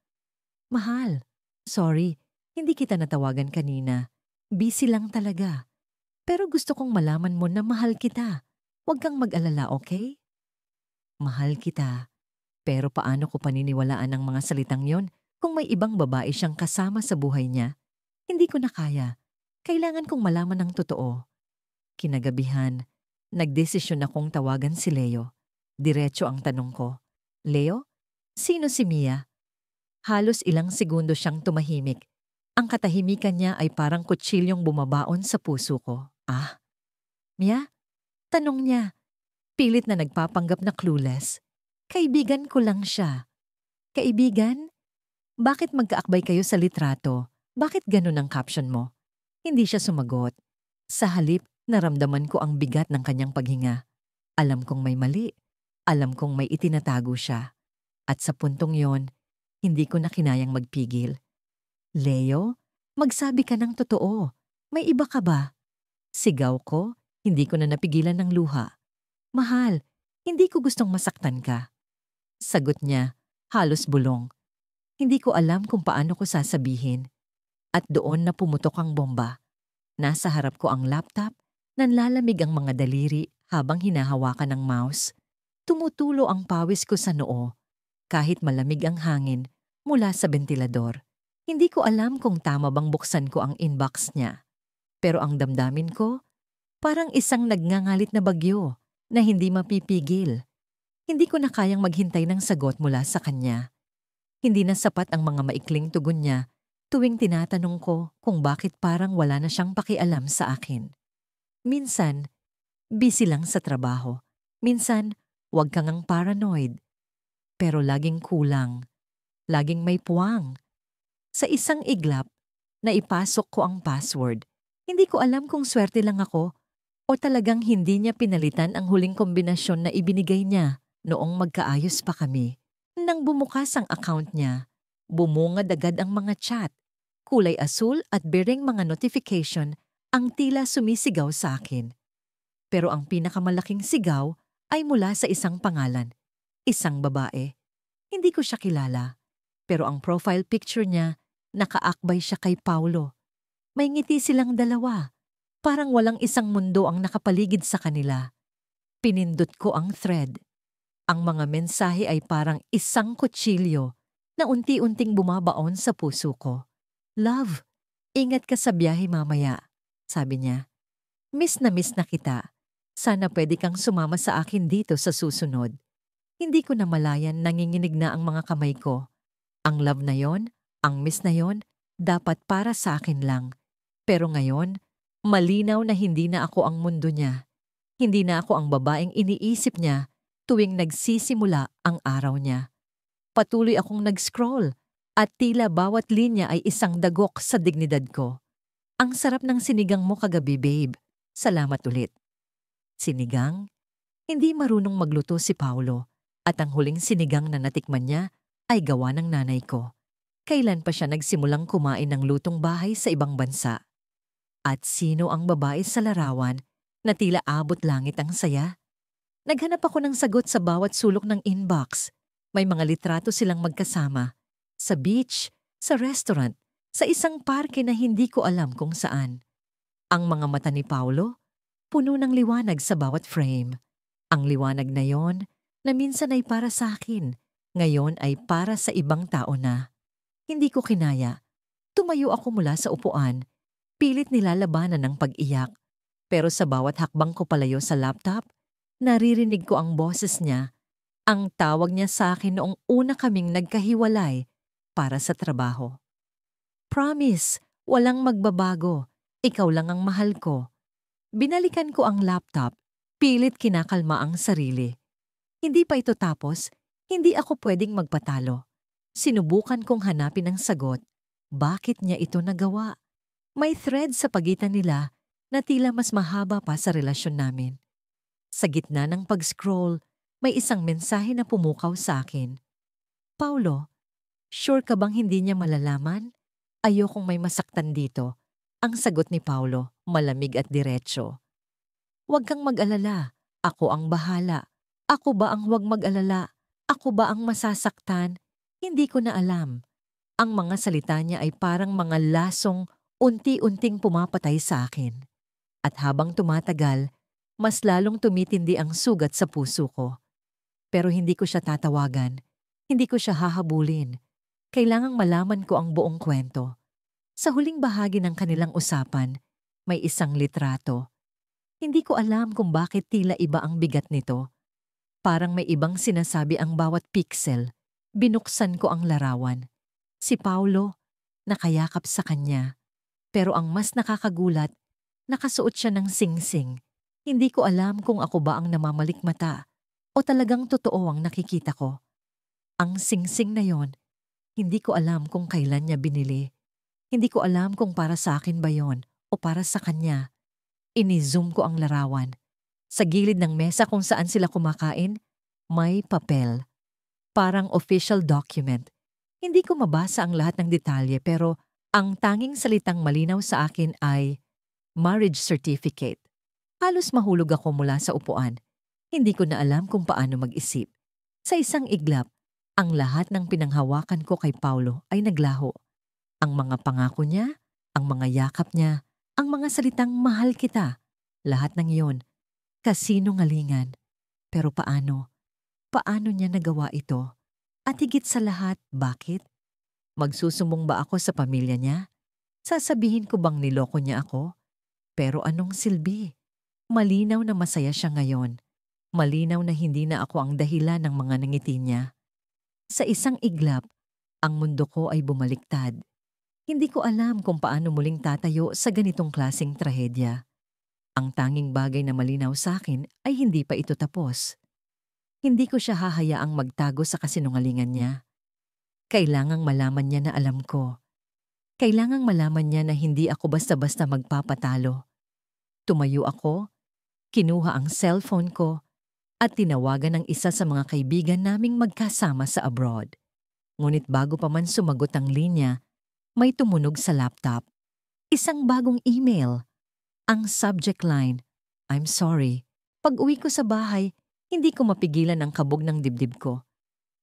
Mahal, sorry, hindi kita natawagan kanina. Busy lang talaga. Pero gusto kong malaman mo na mahal kita. Huwag kang mag-alala, okay? Mahal kita. Pero paano ko paniniwalaan ang mga salitang yon kung may ibang babae siyang kasama sa buhay niya? Hindi ko na kaya. Kailangan kong malaman ng totoo. Kinagabihan, nagdesisyon akong tawagan si Leo. Diretso ang tanong ko. Leo, sino si Mia? Halos ilang segundo siyang tumahimik. Ang katahimikan niya ay parang kutsilyong bumabaon sa puso ko. Ah, Mia? Tanong niya. Pilit na nagpapanggap na clueless. Kaibigan ko lang siya. Kaibigan? Bakit magkaakbay kayo sa litrato? Bakit ganun ang caption mo? Hindi siya sumagot. Sa halip, naramdaman ko ang bigat ng kanyang paghinga. Alam kong may mali. Alam kong may itinatago siya. At sa puntong yon, hindi ko na kinayang magpigil. Leo, magsabi ka ng totoo. May iba ka ba? Sigaw ko, hindi ko na napigilan ng luha. Mahal, hindi ko gustong masaktan ka. Sagot niya, halos bulong. Hindi ko alam kung paano ko sasabihin. At doon na pumutok ang bomba. Nasa harap ko ang laptop, nanlalamig ang mga daliri habang hinahawakan ng mouse. Tumutulo ang pawis ko sa noo, kahit malamig ang hangin mula sa bentilador. Hindi ko alam kung tama bang buksan ko ang inbox niya. Pero ang damdamin ko, parang isang nagngangalit na bagyo na hindi mapipigil. Hindi ko na kayang maghintay ng sagot mula sa kanya. Hindi na sapat ang mga maikling tugon niya tuwing tinatanong ko kung bakit parang wala na siyang pakialam sa akin. Minsan, busy lang sa trabaho. Minsan, wag kang ang paranoid. Pero laging kulang. Laging may puwang. Sa isang iglap, naipasok ko ang password. Hindi ko alam kung swerte lang ako o talagang hindi niya pinalitan ang huling kombinasyon na ibinigay niya noong magkaayos pa kami. Nang bumukas ang account niya, bumungad agad ang mga chat. Kulay asul at biring mga notification ang tila sumisigaw sa akin. Pero ang pinakamalaking sigaw ay mula sa isang pangalan. Isang babae. Hindi ko siya kilala. Pero ang profile picture niya, nakaakbay siya kay Paulo. May ngiti silang dalawa. Parang walang isang mundo ang nakapaligid sa kanila. Pinindot ko ang thread. Ang mga mensahe ay parang isang kutsilyo na unti-unting bumabaon sa puso ko. Love, ingat ka sa biyahe mamaya, sabi niya. Miss na kita. Sana pwede kang sumama sa akin dito sa susunod. Hindi ko na malayan nanginginig na ang mga kamay ko. Ang love na yon, ang miss na yon, dapat para sa akin lang. Pero ngayon, malinaw na hindi na ako ang mundo niya. Hindi na ako ang babaeng iniisip niya tuwing nagsisimula ang araw niya. Patuloy akong nag-scroll at tila bawat linya ay isang dagok sa dignidad ko. Ang sarap ng sinigang mo kagabi, babe. Salamat ulit. Sinigang? Hindi marunong magluto si Paulo at ang huling sinigang na natikman niya ay gawa ng nanay ko. Kailan pa siya nagsimulang kumain ng lutong bahay sa ibang bansa? At sino ang babae sa larawan na tila abot langit ang saya? Naghanap ako ng sagot sa bawat sulok ng inbox. May mga litrato silang magkasama. Sa beach, sa restaurant, sa isang parke na hindi ko alam kung saan. Ang mga mata ni Paulo, puno ng liwanag sa bawat frame. Ang liwanag na yon, na minsan ay para sa akin, ngayon ay para sa ibang tao na. Hindi ko kinaya. Tumayo ako mula sa upuan. Pilit nilalabanan ng pag-iyak. Pero sa bawat hakbang ko palayo sa laptop, naririnig ko ang boses niya. Ang tawag niya sa akin noong una kaming nagkahiwalay para sa trabaho. Promise, walang magbabago. Ikaw lang ang mahal ko. Binalikan ko ang laptop. Pilit kinakalma ang sarili. Hindi pa ito tapos, hindi ako pwedeng magpatalo. Sinubukan kong hanapin ang sagot. Bakit niya ito nagawa? May thread sa pagitan nila na tila mas mahaba pa sa relasyon namin. Sa gitna ng pag-scroll, may isang mensahe na pumukaw sa akin. Paulo, sure ka bang hindi niya malalaman? Ayokong may masaktan dito. Ang sagot ni Paulo, malamig at diretso. Huwag kang mag-alala. Ako ang bahala. Ako ba ang huwag mag-alala? Ako ba ang masasaktan? Hindi ko na alam. Ang mga salita niya ay parang mga lasong unti-unting pumapatay sa akin. At habang tumatagal, mas lalong tumitindi ang sugat sa puso ko. Pero hindi ko siya tatawagan. Hindi ko siya hahabulin. Kailangang malaman ko ang buong kwento. Sa huling bahagi ng kanilang usapan, May isang litrato. Hindi ko alam kung bakit tila iba ang bigat nito. Parang may ibang sinasabi ang bawat pixel. Binuksan ko ang larawan. Si Paulo, nakayakap sa kanya. Pero ang mas nakakagulat, nakasuot siya ng singsing. Hindi ko alam kung ako ba ang namamalikmata o talagang totoo ang nakikita ko. Ang singsing na yon, hindi ko alam kung kailan niya binili. Hindi ko alam kung para sa akin ba yon o para sa kanya. Ini-zoom ko ang larawan. Sa gilid ng mesa kung saan sila kumakain, may papel. Parang official document. Hindi ko mabasa ang lahat ng detalye pero ang tanging salitang malinaw sa akin ay marriage certificate. Halos mahulog ako mula sa upuan. Hindi ko na alam kung paano mag-isip. Sa isang iglap, ang lahat ng pinanghawakan ko kay Paulo ay naglaho. Ang mga pangako niya, ang mga yakap niya, ang mga salitang mahal kita. Lahat ng iyon, kasinungalingan. Pero paano? Paano niya nagawa ito? At higit sa lahat, bakit? Magsusumbong ba ako sa pamilya niya? Sasabihin ko bang niloko niya ako? Pero anong silbi? Malinaw na masaya siya ngayon. Malinaw na hindi na ako ang dahilan ng mga nangiti niya. Sa isang iglap, ang mundo ko ay bumaliktad. Hindi ko alam kung paano muling tatayo sa ganitong klaseng trahedya. Ang tanging bagay na malinaw sa akin ay hindi pa ito tapos. Hindi ko siya hahayaang magtago sa kasinungalingan niya. Kailangang malaman niya na alam ko. Kailangang malaman niya na hindi ako basta-basta magpapatalo. Tumayo ako, kinuha ang cellphone ko, at tinawagan ng isa sa mga kaibigan naming magkasama sa abroad. Ngunit bago pa man sumagot ang linya, may tumunog sa laptop. Isang bagong email. Ang subject line, "I'm sorry." Pag-uwi ko sa bahay, hindi ko mapigilan ang kabog ng dibdib ko.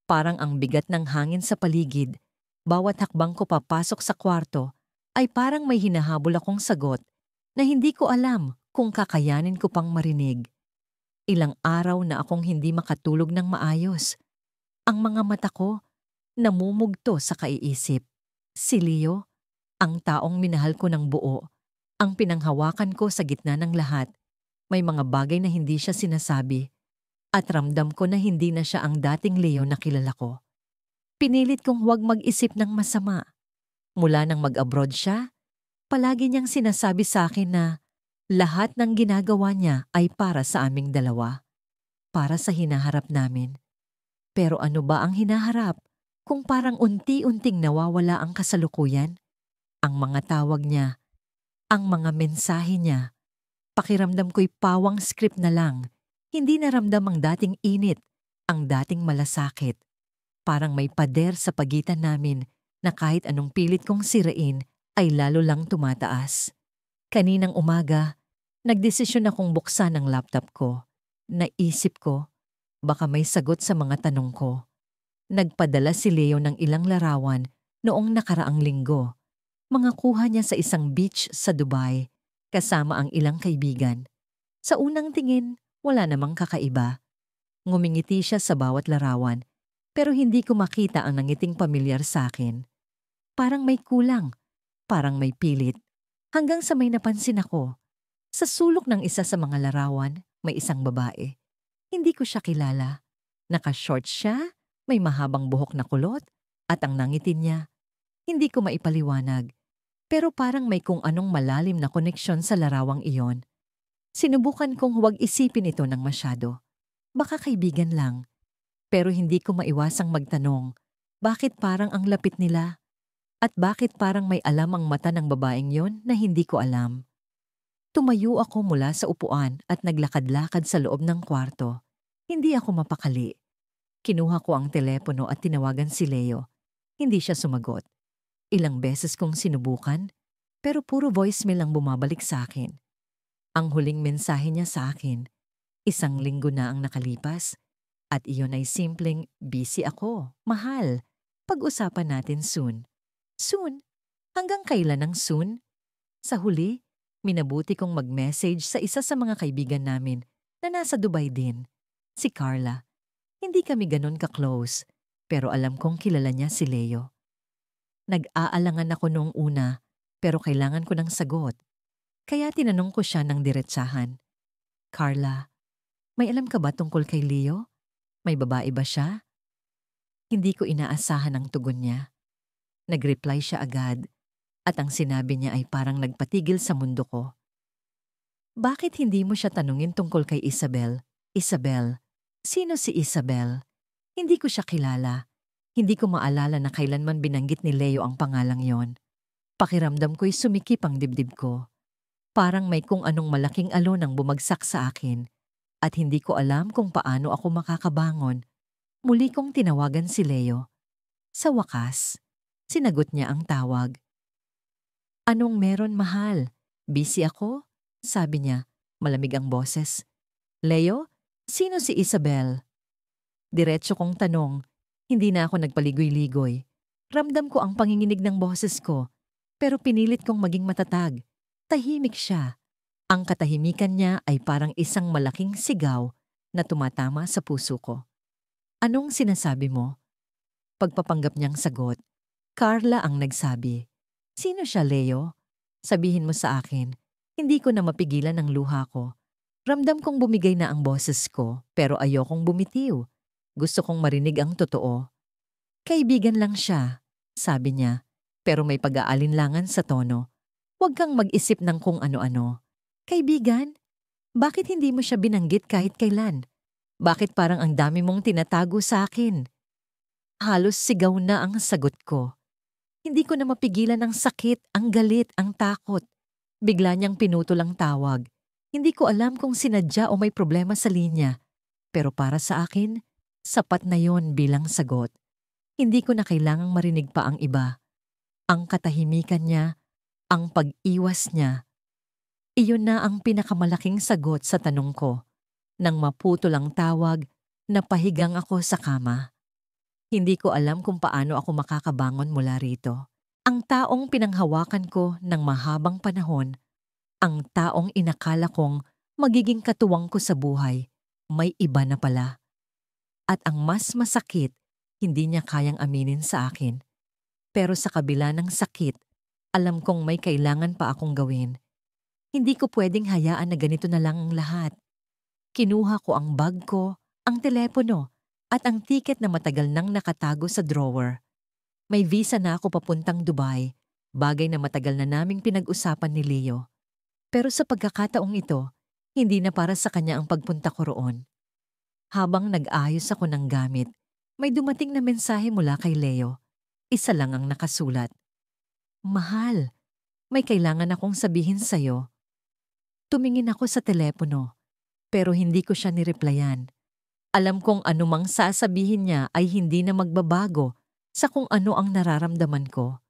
Parang ang bigat ng hangin sa paligid. Bawat hakbang ko papasok sa kwarto ay parang may hinahabol akong sagot na hindi ko alam kung kakayanin ko pang marinig. Ilang araw na akong hindi makatulog ng maayos. Ang mga mata ko namumugto sa kaiisip. Si Leo, ang taong minahal ko ng buo, ang pinanghawakan ko sa gitna ng lahat. May mga bagay na hindi siya sinasabi at ramdam ko na hindi na siya ang dating Leo na kilala ko. Pinilit kong huwag mag-isip ng masama. Mula nang mag-abroad siya, palagi niyang sinasabi sa akin na lahat ng ginagawa niya ay para sa aming dalawa, para sa hinaharap namin. Pero ano ba ang hinaharap kung parang unti-unting nawawala ang kasalukuyan? Ang mga tawag niya, ang mga mensahe niya. Pakiramdam ko'y pawang script na lang. Hindi naramdam ang dating init, ang dating malasakit. Parang may pader sa pagitan namin na kahit anong pilit kong sirain ay lalo lang tumataas. Kaninang umaga, nagdesisyon akong buksan ang laptop ko. Naisip ko, baka may sagot sa mga tanong ko. Nagpadala si Leo ng ilang larawan noong nakaraang linggo. Mga kuha niya sa isang beach sa Dubai, kasama ang ilang kaibigan. Sa unang tingin, wala namang kakaiba. Ngumingiti siya sa bawat larawan, pero hindi ko makita ang nangiting pamilyar sa akin. Parang may kulang, parang may pilit. Hanggang sa may napansin ako. Sa sulok ng isa sa mga larawan, may isang babae. Hindi ko siya kilala. Naka-short siya, may mahabang buhok na kulot, at ang nangitin niya. Hindi ko maipaliwanag, pero parang may kung anong malalim na koneksyon sa larawang iyon. Sinubukan kong huwag isipin ito ng masyado. Baka kaibigan lang. Pero hindi ko maiwasang magtanong, bakit parang ang lapit nila? At bakit parang may alam ang mata ng babaeng yon na hindi ko alam? Tumayo ako mula sa upuan at naglakad-lakad sa loob ng kwarto. Hindi ako mapakali. Kinuha ko ang telepono at tinawagan si Leo. Hindi siya sumagot. Ilang beses kong sinubukan, pero puro voicemail ang bumabalik sa akin. Ang huling mensahe niya sa akin, 1 linggo na ang nakalipas, at iyon ay simpleng, busy ako, mahal. Pag-usapan natin soon. Soon? Hanggang kailan ang soon? Sa huli, minabuti kong mag-message sa isa sa mga kaibigan namin na nasa Dubai din, si Carla. Hindi kami ganon ka-close, pero alam kong kilala niya si Leo. Nag-aalangan ako noong una, pero kailangan ko ng sagot. Kaya tinanong ko siya ng diretsahan. Carla, may alam ka ba tungkol kay Leo? May babae ba siya? Hindi ko inaasahan ang tugon niya. Nag-reply siya agad at ang sinabi niya ay parang nagpatigil sa mundo ko. Bakit hindi mo siya tanungin tungkol kay Isabel? Isabel? Sino si Isabel? Hindi ko siya kilala. Hindi ko maalala na kailanman binanggit ni Leo ang pangalang yon. Pakiramdam ko'y sumikip ang dibdib ko. Parang may kung anong malaking alon ang bumagsak sa akin at hindi ko alam kung paano ako makakabangon. Muli kong tinawagan si Leo. Sa wakas, sinagot niya ang tawag. Anong meron, mahal? Busy ako? Sabi niya, malamig ang boses. Leo, sino si Isabel? Diretso kong tanong, hindi na ako nagpaligoy-ligoy. Ramdam ko ang panginginig ng boses ko, pero pinilit kong maging matatag. Tahimik siya. Ang katahimikan niya ay parang isang malaking sigaw na tumatama sa puso ko. Anong sinasabi mo? Pagpapanggap niyang sagot, Carla ang nagsabi. Sino siya, Leo? Sabihin mo sa akin. Hindi ko na mapigilan ang luha ko. Ramdam kong bumigay na ang boses ko, pero ayokong bumitiw. Gusto kong marinig ang totoo. Kaibigan lang siya, sabi niya, pero may pag-aalinlangan sa tono. Huwag kang mag-isip ng kung ano-ano. Kaibigan? Bakit hindi mo siya binanggit kahit kailan? Bakit parang ang dami mong tinatago sa akin? Halos sigaw na ang sagot ko. Hindi ko na mapigilan ang sakit, ang galit, ang takot. Bigla niyang pinutol ang tawag. Hindi ko alam kung sinadya o may problema sa linya. Pero para sa akin, sapat na yon bilang sagot. Hindi ko na kailangang marinig pa ang iba. Ang katahimikan niya, ang pag-iwas niya. Iyon na ang pinakamalaking sagot sa tanong ko. Nang maputol ang tawag, napahigang ako sa kama. Hindi ko alam kung paano ako makakabangon mula rito. Ang taong pinanghawakan ko ng mahabang panahon, ang taong inakala kong magiging katuwang ko sa buhay, may iba na pala. At ang mas masakit, hindi niya kayang aminin sa akin. Pero sa kabila ng sakit, alam kong may kailangan pa akong gawin. Hindi ko pwedeng hayaan na ganito na lang ang lahat. Kinuha ko ang bag ko, ang telepono, at ang tiket na matagal nang nakatago sa drawer. May visa na ako papuntang Dubai, bagay na matagal na naming pinag-usapan ni Leo. Pero sa pagkakataong ito, hindi na para sa kanya ang pagpunta ko roon. Habang nag-ayos ako ng gamit, may dumating na mensahe mula kay Leo. Isa lang ang nakasulat. Mahal, may kailangan akong sabihin sa'yo. Tumingin ako sa telepono, pero hindi ko siya nireplyan. Alam kong anumang sasabihin niya ay hindi na magbabago sa kung ano ang nararamdaman ko.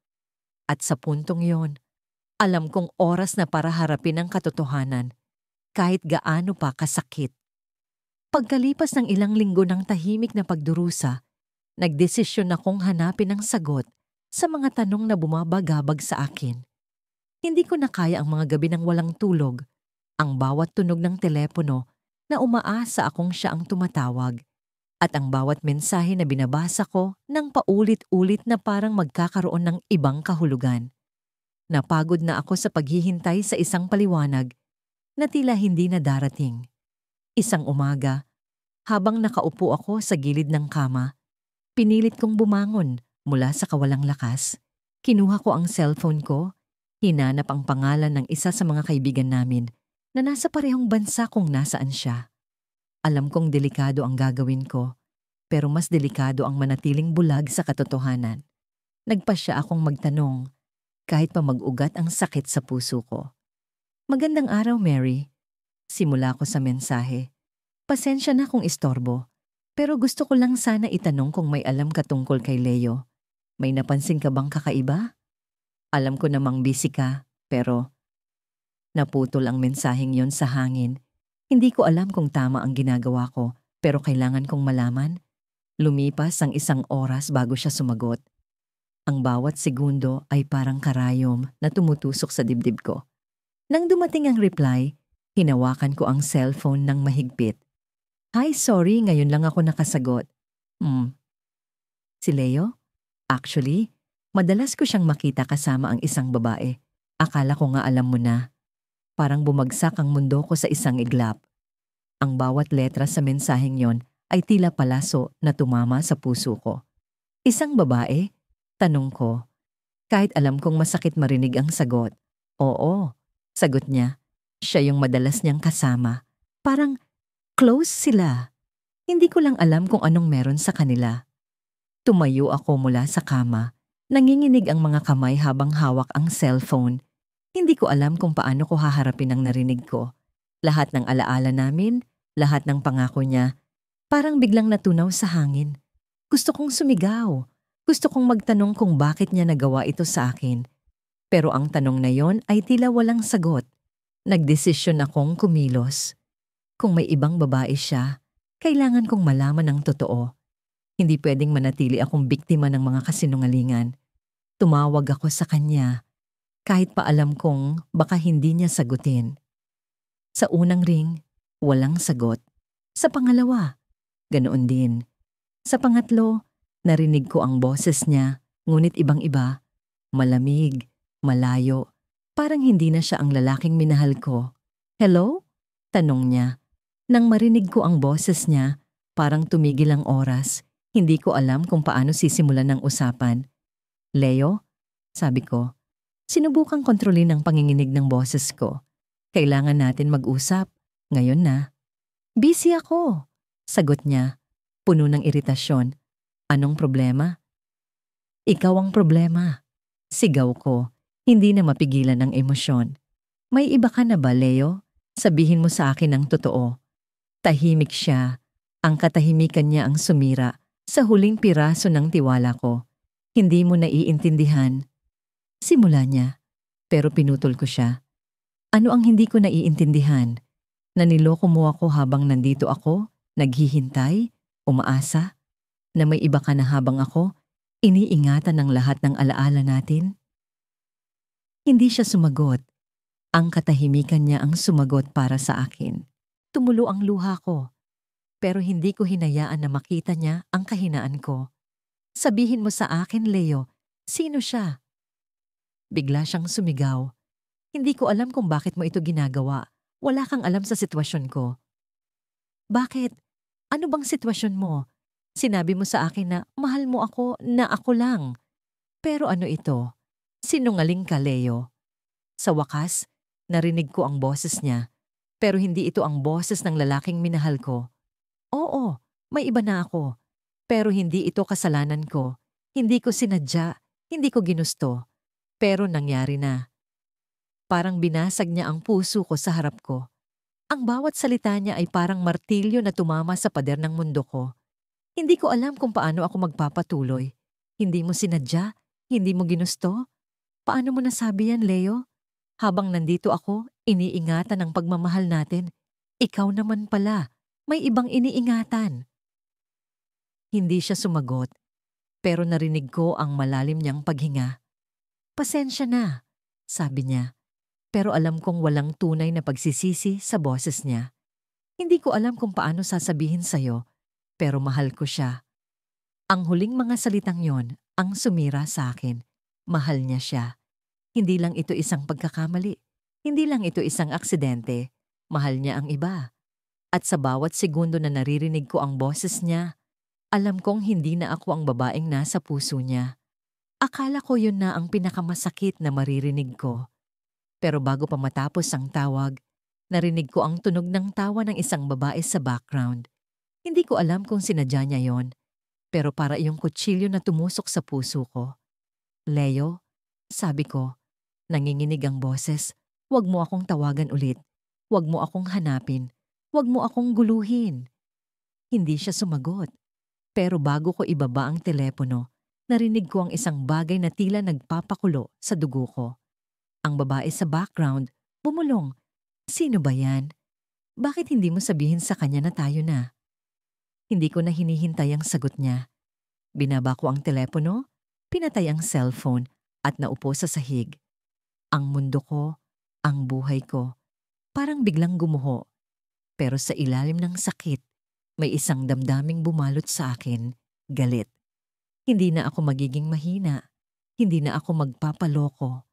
At sa puntong yon, alam kong oras na para harapin ang katotohanan, kahit gaano pa kasakit. Pagkalipas ng ilang linggo ng tahimik na pagdurusa, nagdesisyon akong hanapin ang sagot sa mga tanong na bumabagabag sa akin. Hindi ko na kaya ang mga gabi ng walang tulog, ang bawat tunog ng telepono na umaasa akong siya ang tumatawag, at ang bawat mensahe na binabasa ko nang paulit-ulit na parang magkakaroon ng ibang kahulugan. Napagod na ako sa paghihintay sa isang paliwanag na tila hindi na darating. Isang umaga, habang nakaupo ako sa gilid ng kama, pinilit kong bumangon mula sa kawalang lakas. Kinuha ko ang cellphone ko, hinanap ang pangalan ng isa sa mga kaibigan namin na nasa parehong bansa kung nasaan siya. Alam kong delikado ang gagawin ko, pero mas delikado ang manatiling bulag sa katotohanan. Nagpasya akong magtanong, kahit pa mag-ugat ang sakit sa puso ko. Magandang araw, Mary. Simula ko sa mensahe. Pasensya na kung istorbo, pero gusto ko lang sana itanong kung may alam ka tungkol kay Leo. May napansin ka bang kakaiba? Alam ko namang busy ka, pero naputol ang mensaheng yon sa hangin. Hindi ko alam kung tama ang ginagawa ko, pero kailangan kong malaman. Lumipas ang isang oras bago siya sumagot. Ang bawat segundo ay parang karayom na tumutusok sa dibdib ko. Nang dumating ang reply, hinawakan ko ang cellphone ng mahigpit. Hi, sorry, ngayon lang ako nakasagot. Si Leo? Actually, madalas ko siyang makita kasama ang isang babae. Akala ko nga alam mo na. Parang bumagsak ang mundo ko sa isang iglap. Ang bawat letra sa mensaheng yon ay tila palaso na tumama sa puso ko. Isang babae? Tanong ko. Kahit alam kong masakit marinig ang sagot. Oo, sagot niya. Siya yung madalas niyang kasama. Parang close sila. Hindi ko lang alam kung anong meron sa kanila. Tumayo ako mula sa kama. Nanginginig ang mga kamay habang hawak ang cellphone. Hindi ko alam kung paano ko haharapin ang narinig ko. Lahat ng alaala namin, lahat ng pangako niya, parang biglang natunaw sa hangin. Gusto kong sumigaw. Gusto kong magtanong kung bakit niya nagawa ito sa akin. Pero ang tanong na yon ay tila walang sagot. Nagdesisyon akong kumilos. Kung may ibang babae siya, kailangan kong malaman ang totoo. Hindi pwedeng manatili akong biktima ng mga kasinungalingan. Tumawag ako sa kanya. Kahit pa alam kong baka hindi niya sagutin. Sa unang ring, walang sagot. Sa pangalawa, ganoon din. Sa pangatlo, narinig ko ang boses niya, ngunit ibang-iba. Malamig, malayo. Parang hindi na siya ang lalaking minahal ko. Hello? Tanong niya. Nang marinig ko ang boses niya, parang tumigil ang oras. Hindi ko alam kung paano sisimulan ng usapan. Leo? Sabi ko. Sinubukang kontrolin ang panginginig ng boses ko. Kailangan natin mag-usap. Ngayon na. Busy ako. Sagot niya. Puno ng iritasyon. Anong problema? Ikaw ang problema. Sigaw ko. Hindi na mapigilan ang emosyon. May iba ka na ba, Leo? Sabihin mo sa akin ang totoo. Tahimik siya. Ang katahimikan niya ang sumira sa huling piraso ng tiwala ko. Hindi mo naiintindihan. Simula niya, pero pinutol ko siya. Ano ang hindi ko naiintindihan? Na niloko mo ako habang nandito ako, naghihintay, umaasa, na may iba ka na habang ako, iniingatan ng lahat ng alaala natin? Hindi siya sumagot. Ang katahimikan niya ang sumagot para sa akin. Tumulo ang luha ko, pero hindi ko hinayaan na makita niya ang kahinaan ko. Sabihin mo sa akin, Leo, sino siya? Bigla siyang sumigaw. Hindi ko alam kung bakit mo ito ginagawa. Wala kang alam sa sitwasyon ko. Bakit? Ano bang sitwasyon mo? Sinabi mo sa akin na mahal mo ako na ako lang. Pero ano ito? Sinungaling ka, Leo. Sa wakas, narinig ko ang boses niya. Pero hindi ito ang boses ng lalaking minahal ko. Oo, may iba na ako. Pero hindi ito kasalanan ko. Hindi ko sinadya. Hindi ko ginusto. Pero nangyari na. Parang binasag niya ang puso ko sa harap ko. Ang bawat salita niya ay parang martilyo na tumama sa pader ng mundo ko. Hindi ko alam kung paano ako magpapatuloy. Hindi mo sinadya? Hindi mo ginusto? Paano mo nasabi yan, Leo? Habang nandito ako, iniingatan ang pagmamahal natin. Ikaw naman pala, may ibang iniingatan. Hindi siya sumagot, pero narinig ko ang malalim niyang paghinga. Pasensya na, sabi niya. Pero alam kong walang tunay na pagsisisi sa boses niya. Hindi ko alam kung paano sasabihin sa'yo, pero mahal ko siya. Ang huling mga salitang yon ang sumira sa akin. Mahal niya siya. Hindi lang ito isang pagkakamali. Hindi lang ito isang aksidente. Mahal niya ang iba. At sa bawat segundo na naririnig ko ang boses niya, alam kong hindi na ako ang babaeng nasa puso niya. Akala ko yun na ang pinakamasakit na maririnig ko. Pero bago pa matapos ang tawag, narinig ko ang tunog ng tawa ng isang babae sa background. Hindi ko alam kung sinadya niya yon, pero para iyong kutsilyo na tumusok sa puso ko. Leo, sabi ko, nanginginig ang boses, huwag mo akong tawagan ulit. Huwag mo akong hanapin. Huwag mo akong guluhin. Hindi siya sumagot. Pero bago ko ibaba ang telepono, narinig ko ang isang bagay na tila nagpapakulo sa dugo ko. Ang babae sa background, bumulong. Sino ba yan? Bakit hindi mo sabihin sa kanya na tayo na? Hindi ko na hinihintay ang sagot niya. Binaba ko ang telepono, pinatay ang cellphone at naupo sa sahig. Ang mundo ko, ang buhay ko, parang biglang gumuho. Pero sa ilalim ng sakit, may isang damdaming bumalot sa akin, galit. Hindi na ako magiging mahina. Hindi na ako magpapaloko.